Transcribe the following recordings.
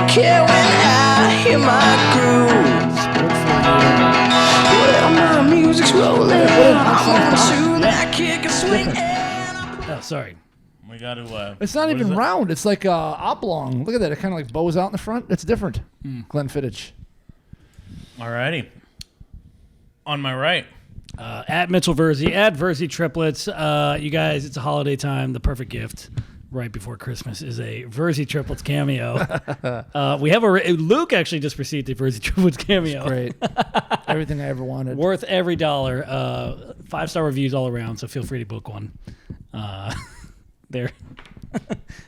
care when I hear my groove. Well, my music's rolling. I'm on to that kick and swing. Oh, sorry. We got to. It's not even round. It's like oblong. Look at that. It kind of like bows out in the front. It's different. Glenn Fittich. Alrighty. On my right. At Mitchell Verzi, at Verzi Triplets. You guys, it's a holiday time. The perfect gift right before Christmas is a Verzi Triplets cameo. We have Luke actually just received a Verzi Triplets cameo. Great. Everything I ever wanted. Worth every dollar. 5-star reviews all around, so feel free to book one. There.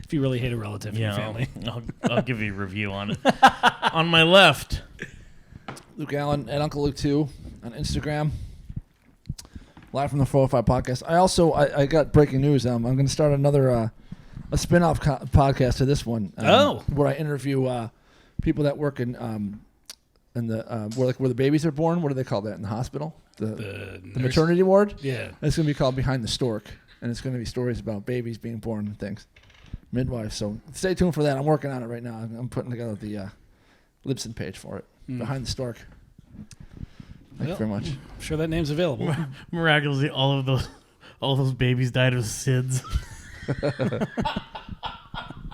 If you really hate a relative in your family. I'll give you a review on it. On my left. Luke Allen at Uncle Luke 2 on Instagram. Live from the 405 podcast. I got breaking news. I'm going to start another a spin-off podcast to this one. Where I interview people that work in the where the babies are born. What do they call that in the hospital? The maternity ward. Yeah, it's going to be called Behind the Stork, and it's going to be stories about babies being born and things, midwives. So stay tuned for that. I'm working on it right now. I'm putting together the Libsyn page for it. Behind the Stork. Thank you very much. I'm sure that name's available. Miraculously, all those babies died of SIDS.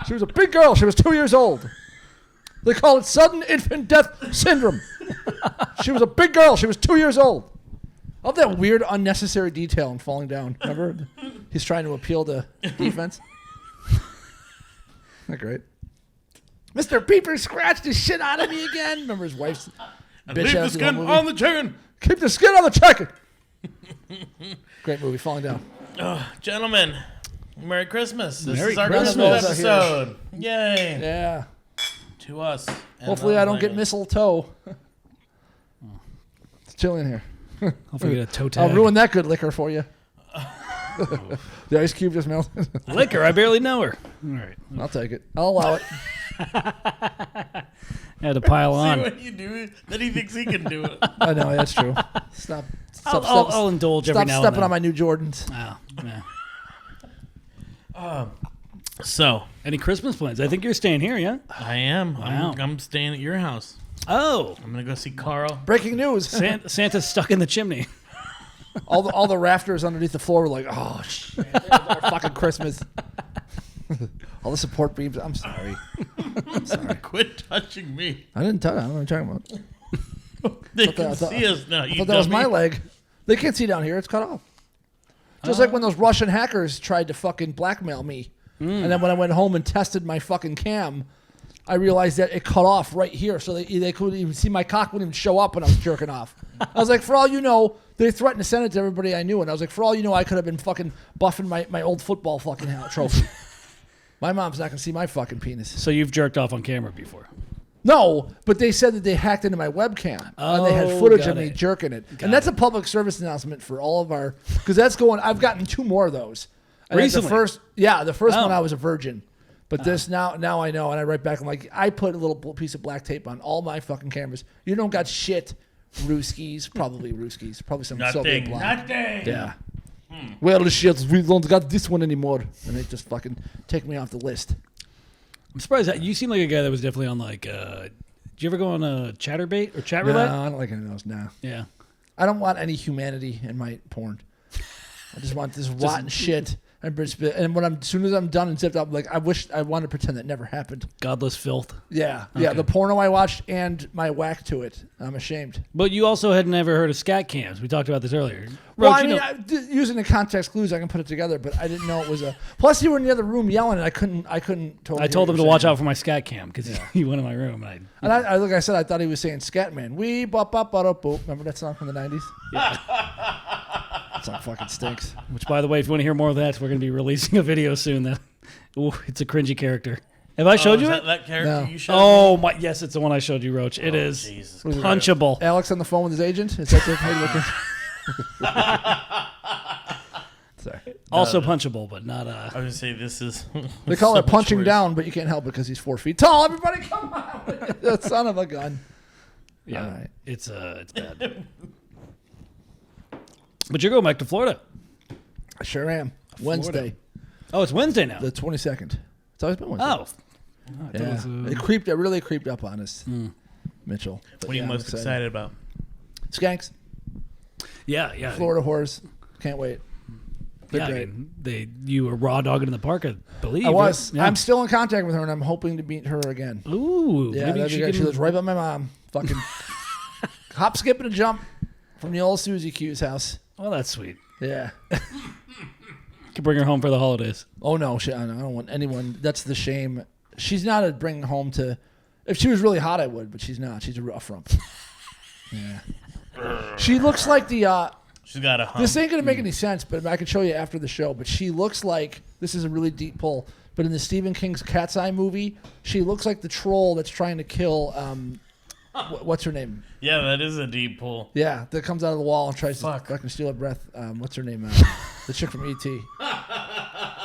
She was a big girl. She was 2 years old. They call it sudden infant death syndrome. She was a big girl. She was 2 years old. I love that weird, unnecessary detail in falling down. Remember? He's trying to appeal to defense. Isn't that great? Mr. Peeper scratched his shit out of me again. Remember his wife's bitch Leave the skin on the chicken. Keep the skin on the chicken. Great movie, Falling Down. Gentlemen, Merry Christmas. This Merry is our Christmas. Christmas episode. Yay. Yeah. To us. Hopefully I don't get mistletoe. It's chilly in here. Hopefully get a toe tag. I'll ruin that good liquor for you. The ice cube just melted. Liquor, I barely know her. All right. I'll take it. I'll allow it. Had to pile on. See what you do? Then he thinks he can do it. I know, that's true. Stop I'll indulge every now and then. Stop stepping on my new Jordans. Oh, yeah. So, any Christmas plans? I think you're staying here, yeah? I am. Wow. I'm staying at your house. Oh. I'm going to go see Carl. Breaking news. Santa's stuck in the chimney. all the rafters underneath the floor were like, oh, shit. There's our fucking Christmas. All the support beams. I'm sorry. Quit touching me. I didn't touch. I don't know what you're talking about. They can see us now. I thought that was my leg. They can't see down here. It's cut off. Just like when those Russian hackers tried to fucking blackmail me. And then when I went home and tested my fucking cam, I realized that it cut off right here. So they couldn't even see my cock, wouldn't even show up when I was jerking off. I was like, for all you know, they threatened to send it to everybody I knew. And I was like, for all you know, I could have been fucking buffing my old football fucking trophy. My mom's not going to see my fucking penis. So you've jerked off on camera before? No, but they said that they hacked into my webcam. And they had footage of me jerking it. And that's a public service announcement for all of our... Because that's going... I've gotten 2 more of those. And recently? The first one I was a virgin. But this, now I know. And I write back, I'm like, I put a little piece of black tape on all my fucking cameras. You don't got shit, Ruskies. Probably Ruskies. Probably some Soviet bloc. Nothing. Yeah. Well, the shit, we don't got this one anymore. And they just fucking take me off the list. I'm surprised that you seem like a guy that was definitely on like. Did you ever go on a Chatterbait or Chat Roulette? No, I don't like any of those. No. Yeah. I don't want any humanity in my porn. I just want this rotten shit. And as soon as I'm done and zipped up, like I want to pretend that never happened. Godless filth. Yeah, Okay. yeah. The porno I watched and my whack to it. I'm ashamed. But you also had never heard of scat cams. We talked about this earlier. Well, Roach, I mean, using the context clues, I can put it together. But I didn't know it was a. Plus, you were in the other room yelling, and I couldn't. Totally. I told him to watch out for my scat cam because he went in my room. And I, like I said, I thought he was saying Scatman. We bop bop bop boop. Remember that song from the '90s? Yeah. That song fucking stinks. Which, by the way, if you want to hear more of that, we're going to be releasing a video soon. That it's a cringy character. Have I showed you it? That character No. you showed Oh me? my! Yes, it's the one I showed you, Roach. It is Jesus punchable. Alex on the phone with his agent. Is that the Sorry. Also punchable, but not. I was going to say this is... They call so it punching much worse. down, but you can't help it because he's 4 feet tall. Everybody, come on! The son of a gun. Yeah, All right. it's bad. But you're going back to Florida. I sure am. Wednesday, Oh, it's Wednesday now. the 22nd. It's always been Wednesday. Oh, Yeah, it really creeped up on us, Mitchell. But What are you most excited about? Skanks, Yeah. Florida whores. Can't wait. They're Yeah, great. you were raw dogging in the park, I believe. I was. Yeah. I'm still in contact with her, and I'm hoping to meet her again. Ooh, Yeah, maybe that'd be great. She lives right by my mom. Fucking hop, skip, and a jump from the old Susie Q's house. Well, that's sweet. Yeah. Could bring her home for the holidays. Oh no, I don't want anyone. That's the shame. She's not a bring home to. If she was really hot, I would, but she's not. She's a rough rump. Yeah. She looks like the. She's got a hump. This ain't gonna make any sense, but I can show you after the show. But she looks like this is a really deep pull. But in the Stephen King's Cat's Eye movie, she looks like the troll that's trying to kill. What's her name? Yeah, that is a deep pull. Yeah, that comes out of the wall and tries to fucking steal her breath. What's her name? The chick from E.T.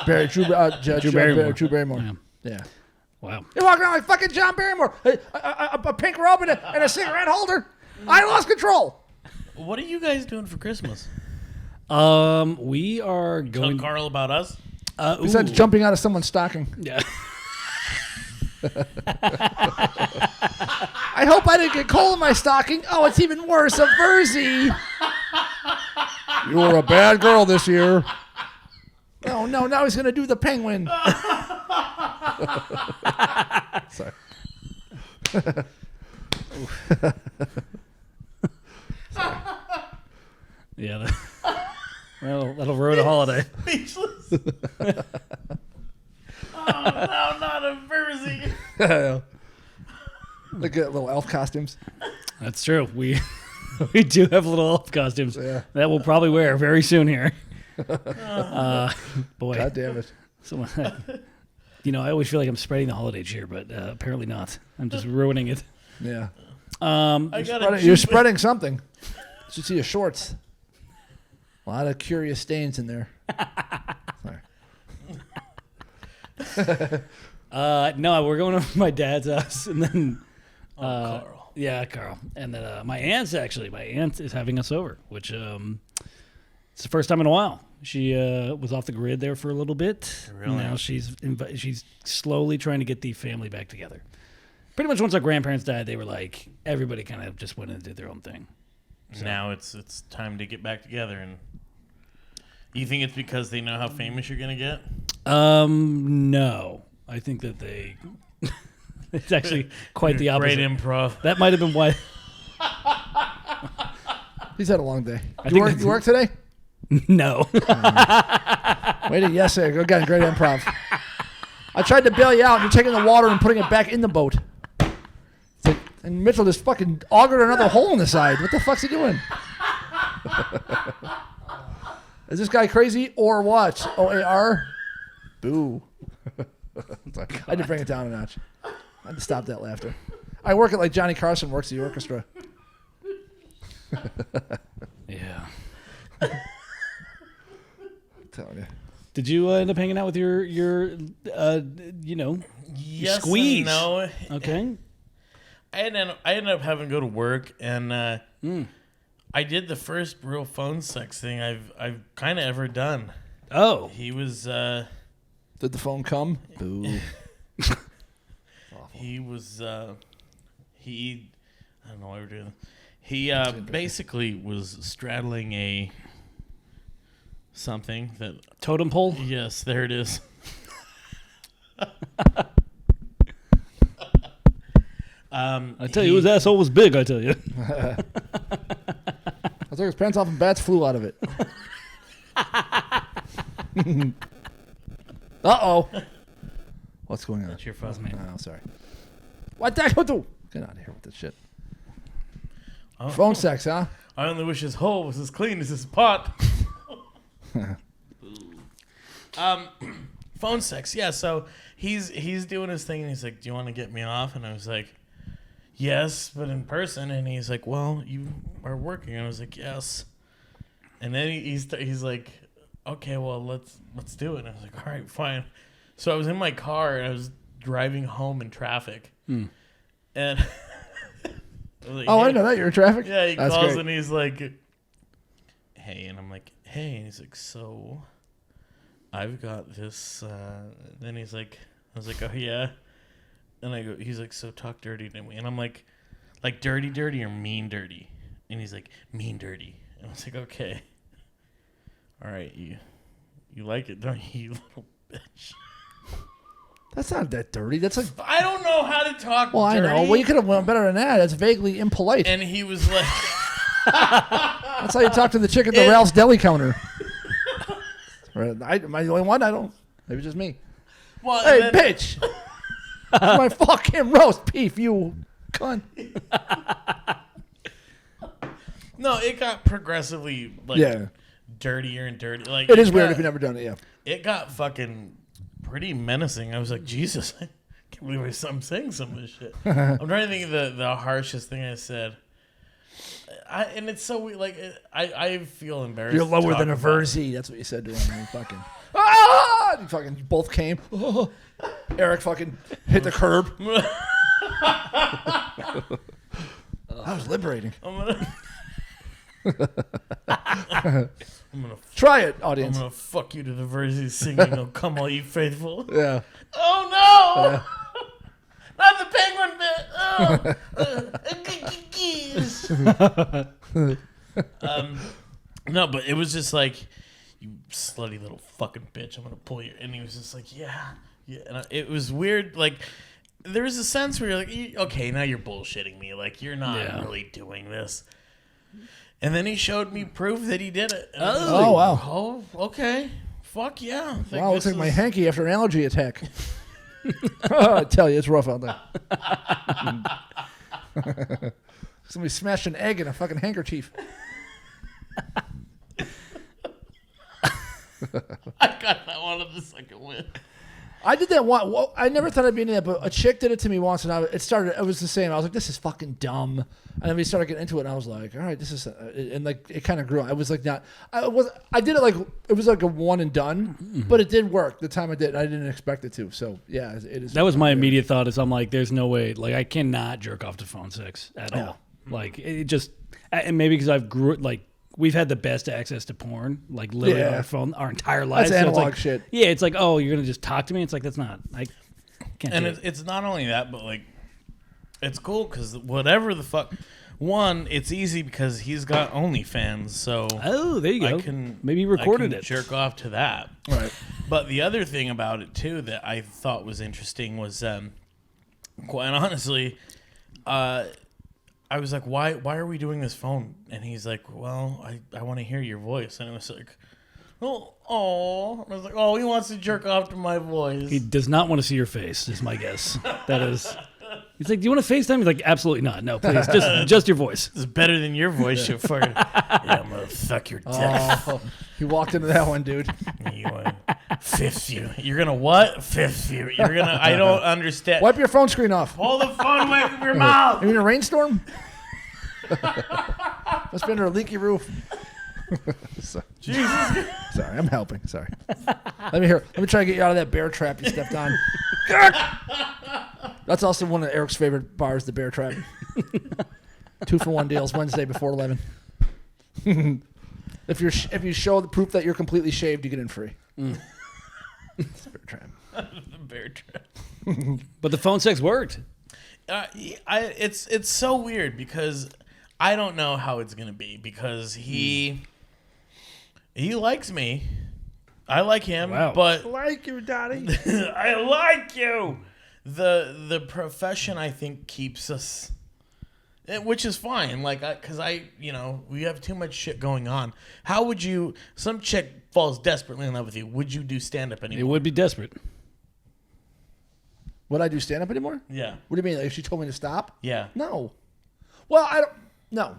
Drew Barrymore. Drew Barrymore. Yeah. Wow. You're walking around like fucking John Barrymore. A pink robe and a cigarette holder. I lost control. What are you guys doing for Christmas? We are Tell going. Carl about us. Besides jumping out of someone's stocking. Yeah. I hope I didn't get coal in my stocking. Oh, it's even worse. A Verzi. You were a bad girl this year. Oh, no. Now he's going to do the penguin. Sorry. Yeah. That'll ruin a holiday. Speechless. Oh, no, not a Verzi. Look at little elf costumes. That's true. We do have little elf costumes that we'll probably wear very soon here. Boy. God damn it. Someone, I always feel like I'm spreading the holiday cheer, but apparently not. I'm just ruining it. Yeah. You're spreading something. Should see your shorts. A lot of curious stains in there. Sorry. No, we're going to my dad's house, and then Carl. Yeah, Carl, and then my aunt is having us over, which it's the first time in a while. She was off the grid there for a little bit. Really? Now she's slowly trying to get the family back together. Pretty much once our grandparents died, they were like everybody kind of just went and did their own thing. So. Now it's time to get back together. And you think it's because they know how famous you're gonna get? No, I think that they. It's actually quite the opposite. Great improv. That might have been why. He's had a long day. You work today? No. Wait, yes, sir. Good guy, great improv. I tried to bail you out. You're taking the water and putting it back in the boat. And Mitchell just fucking augured another hole in the side. What the fuck's he doing? Is this guy crazy or what? OAR? Boo. I had to bring it down a notch. I had to stop that laughter. I work it like Johnny Carson works the orchestra. Yeah. I'm telling you. Did you end up hanging out with your Yes squeeze? And no. Okay. I ended up having to go to work, and I did the first real phone sex thing I've kind of ever done. Oh. He was. Did the phone come? Boo. He was. He. I don't know what we're doing. He basically was straddling a something that. Totem pole? Yes, there it is. I tell you, his asshole was big, I tell you. I took his pants off and bats flew out of it. Uh-oh. What's going on? That's your phone, man. Oh, sorry. What the hell do? Get out of here with this shit. Oh. Phone sex, huh? I only wish his hole was as clean as his pot. Phone sex, yeah. So he's doing his thing, and he's like, "Do you want to get me off?" And I was like, "Yes, but in person." And he's like, "Well, you are working." And I was like, "Yes." And then he's like, "Okay, well, let's do it." And I was like, "All right, fine." So I was in my car, and I was driving home in traffic, and I was like, Oh, I "Hey." didn't know that. You're in traffic? Yeah, he That's calls great. and he's like, "Hey," and I'm like, "Hey," and he's like, "So, I've got this." Then he's like, "I was like, oh yeah," And I go, he's like, so talk dirty to me. And I'm like dirty or mean dirty? And he's like, mean dirty. And I was like, okay. All right, you like it, don't you, you little bitch? That's not that dirty. That's like. I don't know how to talk Well, dirty. I know. Well, you could have went better than that. That's vaguely impolite. And he was like... That's how you talk to the chick at the Ralph's deli counter. Am I the only one? I don't. Maybe just me. Well, Hey, bitch! My fucking roast beef, you cunt. No, it got progressively dirtier and dirtier. Like It is weird if you've never done it, yeah. It got fucking pretty menacing. I was like, Jesus, I can't believe I'm saying some of this shit. I'm trying to think of the harshest thing I said. And it's so weird. Like, I feel embarrassed. You're lower than a Verzi. That's what you said to him. You fucking. Ah! You fucking both came. Oh. Eric fucking hit the curb. That was liberating. I'm gonna Try it, audience. I'm gonna fuck you to the Verzi singing "Oh Come All You Faithful." Yeah. Oh no! Not the penguin bit. Oh. No, but it was just like, you slutty little fucking bitch. I'm gonna pull you. And he was just like, yeah. And it was weird. Like, there was a sense where you're like, okay, now you're bullshitting me. Like, you're not really doing this. And then he showed me proof that he did it. And I was like, wow. Oh, okay. Fuck yeah. Wow, looks like my hanky after an allergy attack. I tell you, it's rough out there. Somebody smashed an egg in a fucking handkerchief. I got that one on the second win. I did that one. Well, I never thought I'd be into that, but a chick did it to me once, and it was the same. I was like, this is fucking dumb. And then we started getting into it, and I was like, all right, this is, and like, it kind of grew. I was like, I did it like, it was like a one and done, but it did work the time I did. I didn't expect it to. So yeah, it is. That was my immediate thought is I'm like, there's no way, like I cannot jerk off to phone sex at all. Like it just, and maybe because we've had the best access to porn, like literally on our phone our entire lives. That's analog it's like, shit. Yeah, it's like, oh, you're gonna just talk to me. It's like that's not. I can't. And do it. it's not only that, but like, it's cool because whatever the fuck. One, it's easy because he's got OnlyFans, so Oh, there you go. Maybe he recorded it. Jerk off to that. Right. But the other thing about it too that I thought was interesting was, quite honestly, I was like, why are we doing this phone? And he's like, well, I want to hear your voice. And it was like, oh, I was like, oh, he wants to jerk off to my voice. He does not want to see your face. Is my guess. That is. He's like, do you want to FaceTime? He's like, absolutely not. No, please, just your voice. It's better than your voice, you fucking. Yeah, I'm gonna suck your dick. Oh, he walked into that one, dude. You want fifth view? You're gonna what? Fifth view? You're gonna? I don't understand. Wipe your phone screen off. Pull the phone away from your mouth. Are you in a rainstorm? Must be under a leaky roof. Jesus. Sorry, I'm helping. Sorry. Let me try to get you out of that bear trap you stepped on. That's also one of Eric's favorite bars, the Bear Trap. 2-for-1 deals Wednesday before 11. If you show the proof that you're completely shaved, you get in free. It's Bear Trap. The Bear Trap. But the phone sex worked. It's so weird because I don't know how it's gonna be because he likes me. I like him, but Like you, Daddy. I like you. The profession I think keeps us, which is fine. Like, because we have too much shit going on. How would you? Some chick falls desperately in love with you. Would you do stand up anymore? It would be desperate. Would I do stand up anymore? Yeah. What do you mean? Like if she told me to stop? Yeah. No. Well, I don't. No,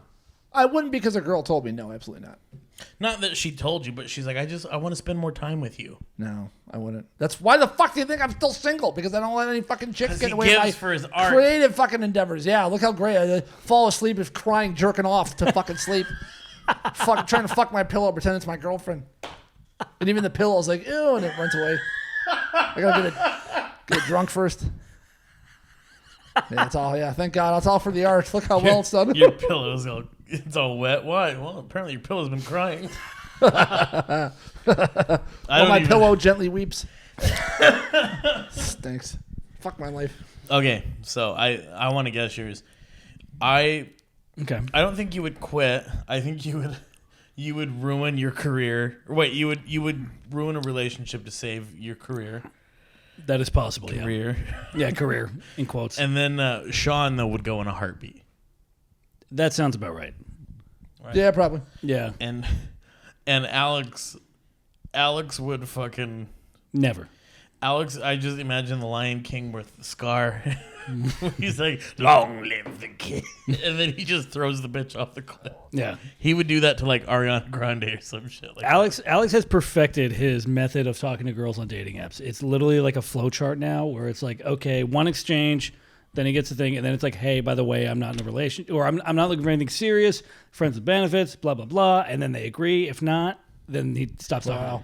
I wouldn't because a girl told me. No, absolutely not. Not that she told you, but she's like, I want to spend more time with you. No, I wouldn't. That's why the fuck do you think I'm still single? Because I don't let any fucking chicks get away with my for his art. creative fucking endeavors. Yeah, look how great. I fall asleep is crying, jerking off to fucking sleep. Trying to fuck my pillow, pretend it's my girlfriend. And even the pillow's like, ew, and it runs away. I gotta get drunk first. Yeah, that's all. Yeah, thank God. That's all for the art. Look how well it's done. Your pillow's all wet. Why? Well, apparently your pillow's been crying. My pillow gently weeps. Stinks. Fuck my life. Okay, so I want to guess yours. I don't think you would quit. I think you would ruin your career. Wait, you would ruin a relationship to save your career. That is possible. Career. Yeah, career in quotes. And then Sean though would go in a heartbeat. That sounds about right. Yeah, probably. Yeah. And Alex would fucking Never. Alex, I just imagine the Lion King with Scar. He's like, long live the king. And then he just throws the bitch off the cliff. Yeah. He would do that to like Ariana Grande or some shit like Alex has perfected his method of talking to girls on dating apps. It's literally like a flow chart now where it's like, okay, one exchange, then he gets the thing, and then it's like, hey, by the way, I'm not in a relationship, or I'm not looking for anything serious, friends with benefits, blah, blah, blah. And then they agree. If not, then he stops talking.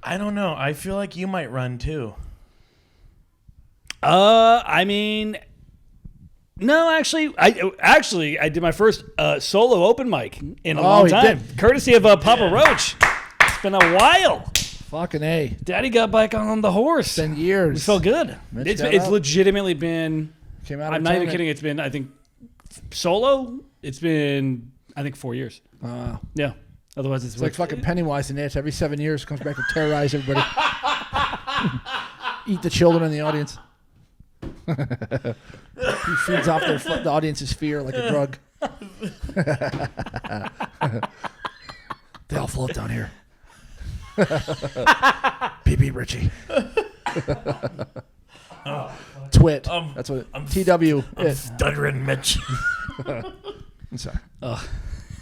I don't know. I feel like you might run too. I mean, no, actually, I did my first solo open mic in a long time, courtesy of Papa Roach. It's been a while. Fucking A. Daddy got back on the horse. It's been years. It felt good. It's legitimately been. Came out. I'm not even kidding. It's been, I think, solo. It's been, I think, 4 years. Yeah. Otherwise, it's like fucking Pennywise in it. Every 7 years comes back to terrorize everybody. Eat the children in the audience. He feeds off the audience's fear like a drug. They all float down here. PB Richie. Twit. That's what TW. I'm stuttering, Mitch. I'm sorry.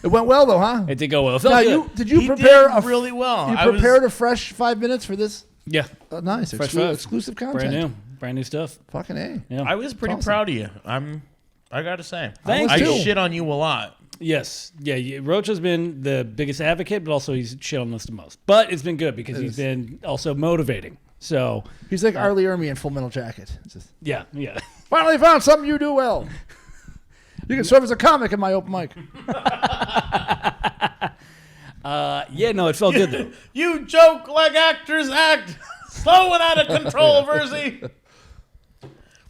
It went well though, huh? It did go well. Did you prepare really well? You prepared a fresh 5 minutes for this? Yeah. Nice. Exclusive content. Brand new stuff. Fucking A. Yeah. I was pretty proud of you. I got to say. Thanks. I shit on you a lot. Yes. Yeah. Rocha's been the biggest advocate, but also he's shit on us the most. But it's been good because he's been also motivating. So he's like Arlie Ermy in Full Metal Jacket. Yeah. Finally found something you do well. You can serve as a comic in my open mic. No, it felt good though. You joke like actors act. Slow and out of control, Verzi.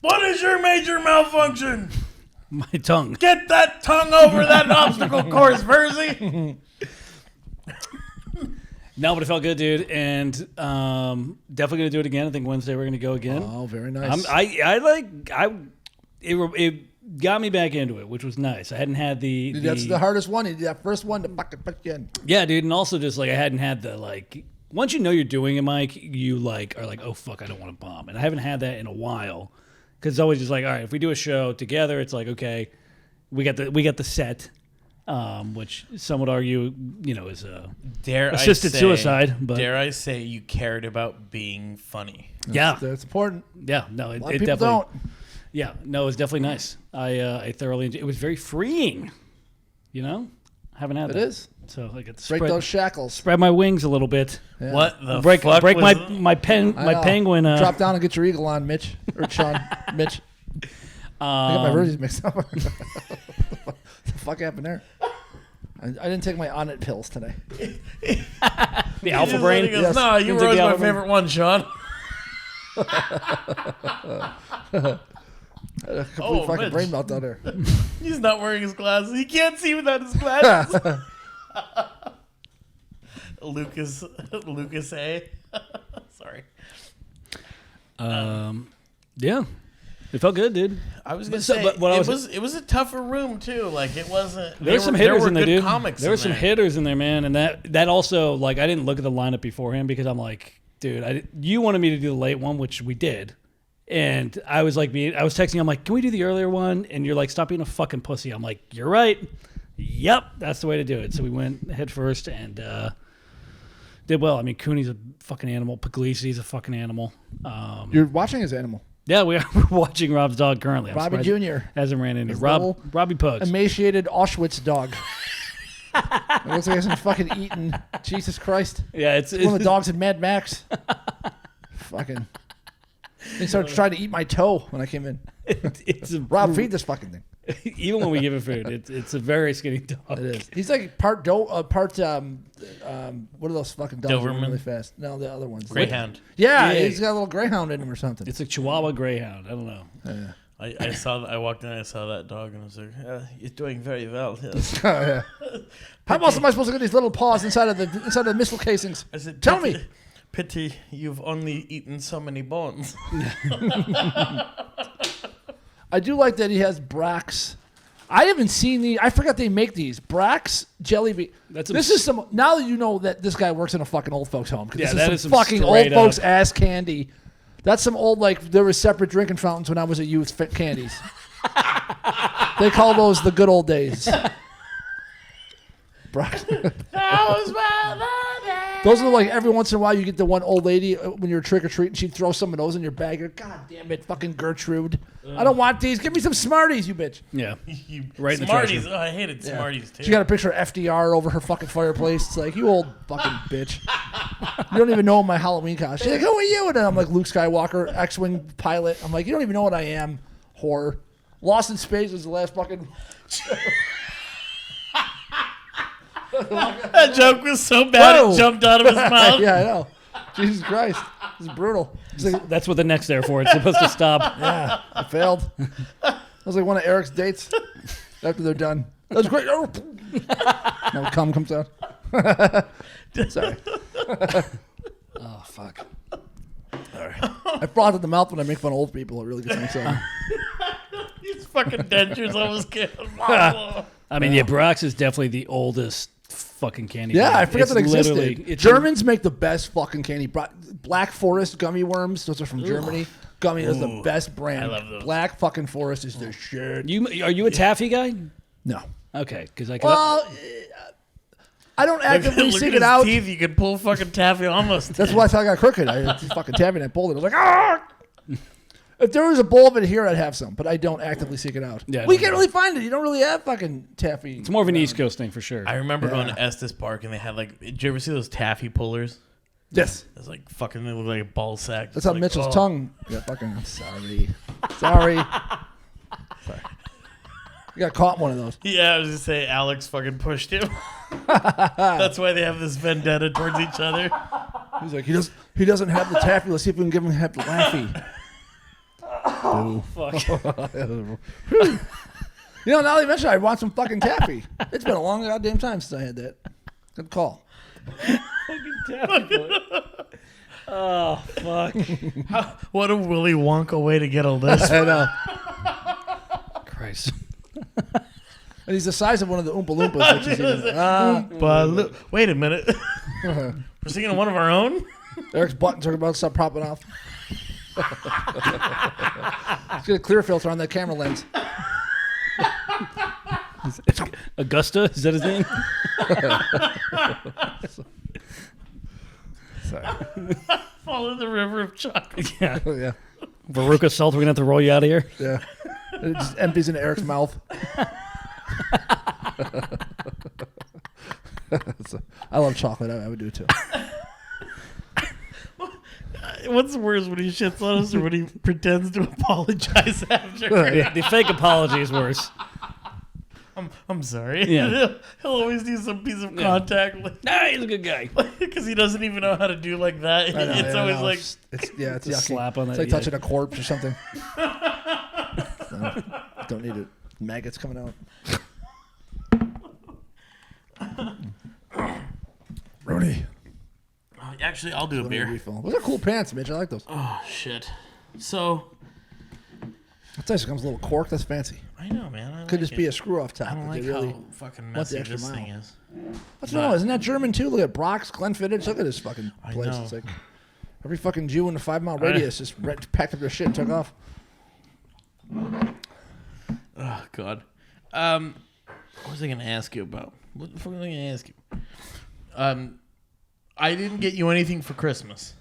What is your major malfunction? My tongue. Get that tongue over that obstacle course, Verzi. No, but it felt good, dude, and definitely gonna do it again. I think Wednesday we're gonna go again. Oh, very nice. It got me back into it, which was nice. I hadn't had that's the hardest one. That first one to fucking put you in. Yeah, dude, and also just like I hadn't had the like. Once you know you're doing it, Mike, you like are like, oh fuck, I don't want to bomb, and I haven't had that in a while because it's always just like, all right, if we do a show together, it's like okay, we got the set, which some would argue, is assisted suicide. But dare I say you cared about being funny? That's important. Yeah, no, a lot it of people definitely don't. Yeah, no, it was definitely nice. I thoroughly enjoyed it. It was very freeing, I haven't had it. That. It is. So I get to break those shackles. Spread my wings a little bit. Yeah. What the break fuck my penguin. Drop down and get your eagle on, Mitch. Or Sean. Mitch. I got my versions mixed up. What the fuck happened there? I didn't take my On It pills today. The Alpha Brain? Goes, no, you were always my favorite one, Sean. A complete fucking brain melt down there. He's not wearing his glasses. He can't see without his glasses. Lucas A. Sorry. Yeah. It felt good, dude. I was gonna say, it was a tougher room too. Like it wasn't. There were some hitters in there, dude. There were some hitters in there, man, and that also like I didn't look at the lineup beforehand because I'm like, dude, you wanted me to do the late one, which we did. And I was like, I was texting, I'm like, can we do the earlier one? And you're like, stop being a fucking pussy. I'm like, you're right. Yep, that's the way to do it. So we went head first and did well. I mean, Cooney's a fucking animal. Puglisi's a fucking animal. You're watching his animal. Yeah, we're watching Rob's dog currently. Robbie Jr. Hasn't ran into Robbie Pugs. Emaciated Auschwitz dog. It looks like he hasn't fucking eaten. Jesus Christ. Yeah, it's one of the dogs in Mad Max. Fucking. They started trying to eat my toe when I came in. Rob, feed this fucking thing. Even when we give him food, it's a very skinny dog. It is. He's like part what are those fucking dogs that run Doberman? really fast? No, the other ones. Greyhound. Yeah, Yeah. he's got a little greyhound in him or something. It's a Chihuahua Greyhound. I don't know. Yeah. I walked in and I saw that dog and I was like, he's doing very well. Yes. Oh, yeah. How else am I supposed to get these little paws inside of the missile casings? I said, Tell me. Pity, you've only eaten so many bones. I do like that he has Brax. I haven't seen the. I forgot they make these Brax jelly bean. This is some. Now that you know that this guy works in a fucking old folks home. Yeah, this that is is some some fucking old straight folks up- ass candy. That's some old like there was separate drinking fountains when I was a youth. Fit candies. They call those the good old days. Brax. Those are like every once in a while you get the one old lady when you're trick or treating, she'd throw some of those in your bag. You're, God damn it, fucking Gertrude! I don't want these. Give me some Smarties, you bitch. Yeah. You Right in the Smarties. treasure. I hated Smarties too. She got a picture of FDR over her fucking fireplace. It's like, you old fucking bitch. You don't even know my Halloween costume. She's like, who are you? And I'm like, Luke Skywalker, X-Wing pilot. I'm like, you don't even know what I am, whore. Lost in Space was the last fucking... That joke was so bad Whoa. it jumped out of his mouth. Yeah, I know. Jesus Christ. It's brutal. It's like, That's what the neck's there for. It's supposed to stop. yeah, I failed. That was like one of Eric's dates after they're done. That was great. Oh. No, cum comes out. Sorry. Oh, fuck. I froth at the mouth when I make fun of old people. It really gets me excited. These fucking dentures almost killed. I mean, yeah, Brock's is definitely the oldest fucking candy. Yeah, brand. I forgot It's that literally- existed. it's- Germans make the best fucking candy. Black Forest gummy worms. Those are from Germany. Gummy is the best brand. I love those. Black fucking Forest is the shit. Are you a taffy guy? No. Okay, because I could. Well, I don't actively Look seek at it his out. teeth. You could pull fucking taffy almost. That's why I thought I got crooked. I just fucking tapping that bowl. And I was like, ah! If there was a bowl of it here, I'd have some, but I don't actively seek it out. Yeah, We no, can't no. really find it. You don't really have fucking taffy. it's more of an East Coast thing for sure. I remember going Yeah. to Estes Park and they had like. Did you ever see those taffy pullers? Yes. It's like fucking. They look like a ball sack. That's It's how like, Mitchell's oh. tongue. Yeah, fucking. Sorry. Sorry. You got caught in one of those. Yeah, I was just say Alex fucking pushed him. That's why they have this vendetta towards each other. He's like, he doesn't have the taffy. Let's see if we can give him the laffy. Fuck. You know, now that you mention it, I want some fucking taffy. It's been a long goddamn time since I had that. Good call. Oh, fuck. What a Willy Wonka way to get a list. I know. Christ. And he's the size of one of the Oompa Loompas. Which is even, Wait a minute. We're singing one of our own? Eric's buttons are about to start popping off. Let's get a clear filter on that camera lens. Augusta? Is that his name? Sorry. Follow the river of chocolate. Yeah. Yeah. Veruca Salt, we're going to have to roll you out of here. Yeah. It just empties into Eric's mouth. So, I love chocolate. I would do it too. What's worse, when he shits on us or when he pretends to apologize after? The fake apology is worse. I'm sorry. Yeah. He'll always do some piece of contact. Nah, he's a good guy. Because he doesn't even know how to do like that. I know, It's yeah, always no, like... it's yucky. Just slap on It's that, like yeah. touching a corpse or something. No, don't need it. Maggots coming out. Rudy. Actually, I'll do a beer. Refill. Those are cool pants, Mitch. I like those. Oh, shit. So... That's nice. It comes a little cork. That's fancy. I know, man. I Could like just be it. a screw off top. I don't but like they really, how fucking what's the messy extra this mile? thing is. What's wrong? Isn't that German too? Look at Brock's, Glenfiddich. Look at this fucking I place. know. It's like every fucking Jew in the 5 mile radius just packed up their shit and took off. Oh, God. What was I going to ask you about? What the fuck was I going to ask you? I didn't get you anything for Christmas.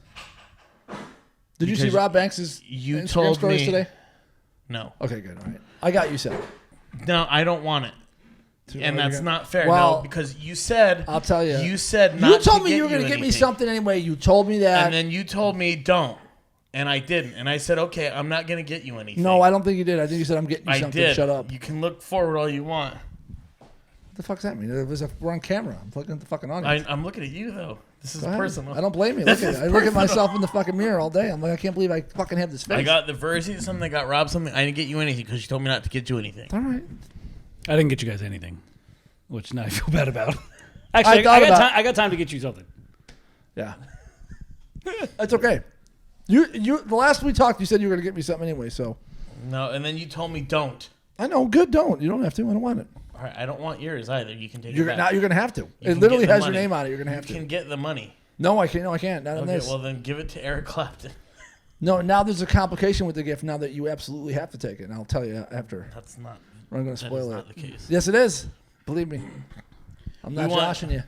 Did you see Because Rob Banks's you Instagram told stories me- today? No. Okay, good. All right. I got you set. No, I don't want it. And that's not fair. Well, no, because you said... I'll tell you. You said not You told to me get you were going to get me anything. something anyway. You told me that. And then you told me don't. And I didn't. And I said, okay, I'm not going to get you anything. No, I don't think you did. I think you said I'm getting you I something. did. Shut up. You can look forward all you want. What the fuck's that mean? We're on camera. I'm looking at the fucking audience. I'm looking at you, though. This is Go ahead. personal. I don't blame you. This Look at is it. I look at personal. myself in the fucking mirror all day. I'm like, I can't believe I fucking have this face. I got the Verzi something. I got Rob something. I didn't get you anything because you told me not to get you anything. All right. I didn't get you guys anything, which now I feel bad about. Actually, I got time to get you something. Yeah. That's okay. You. The last we talked, you said you were gonna get me something anyway. So. No, and then you told me don't. I know. Good. Don't. You don't have to. I don't want it. All right, I don't want yours either. You can take You're it back. now. You're gonna have to. You It can literally get the has your money. name on it. You're gonna have You to. can get the money. No, I can't. No, I can't. Not on Okay, this. well then give it to Eric Clapton. No. Now there's a complication with the gift. Now that you absolutely have to take it, and I'll tell you after. That's not. I'm gonna That is spoil it. not the case. Yes, it is. Believe me. I'm not We want- joshing you.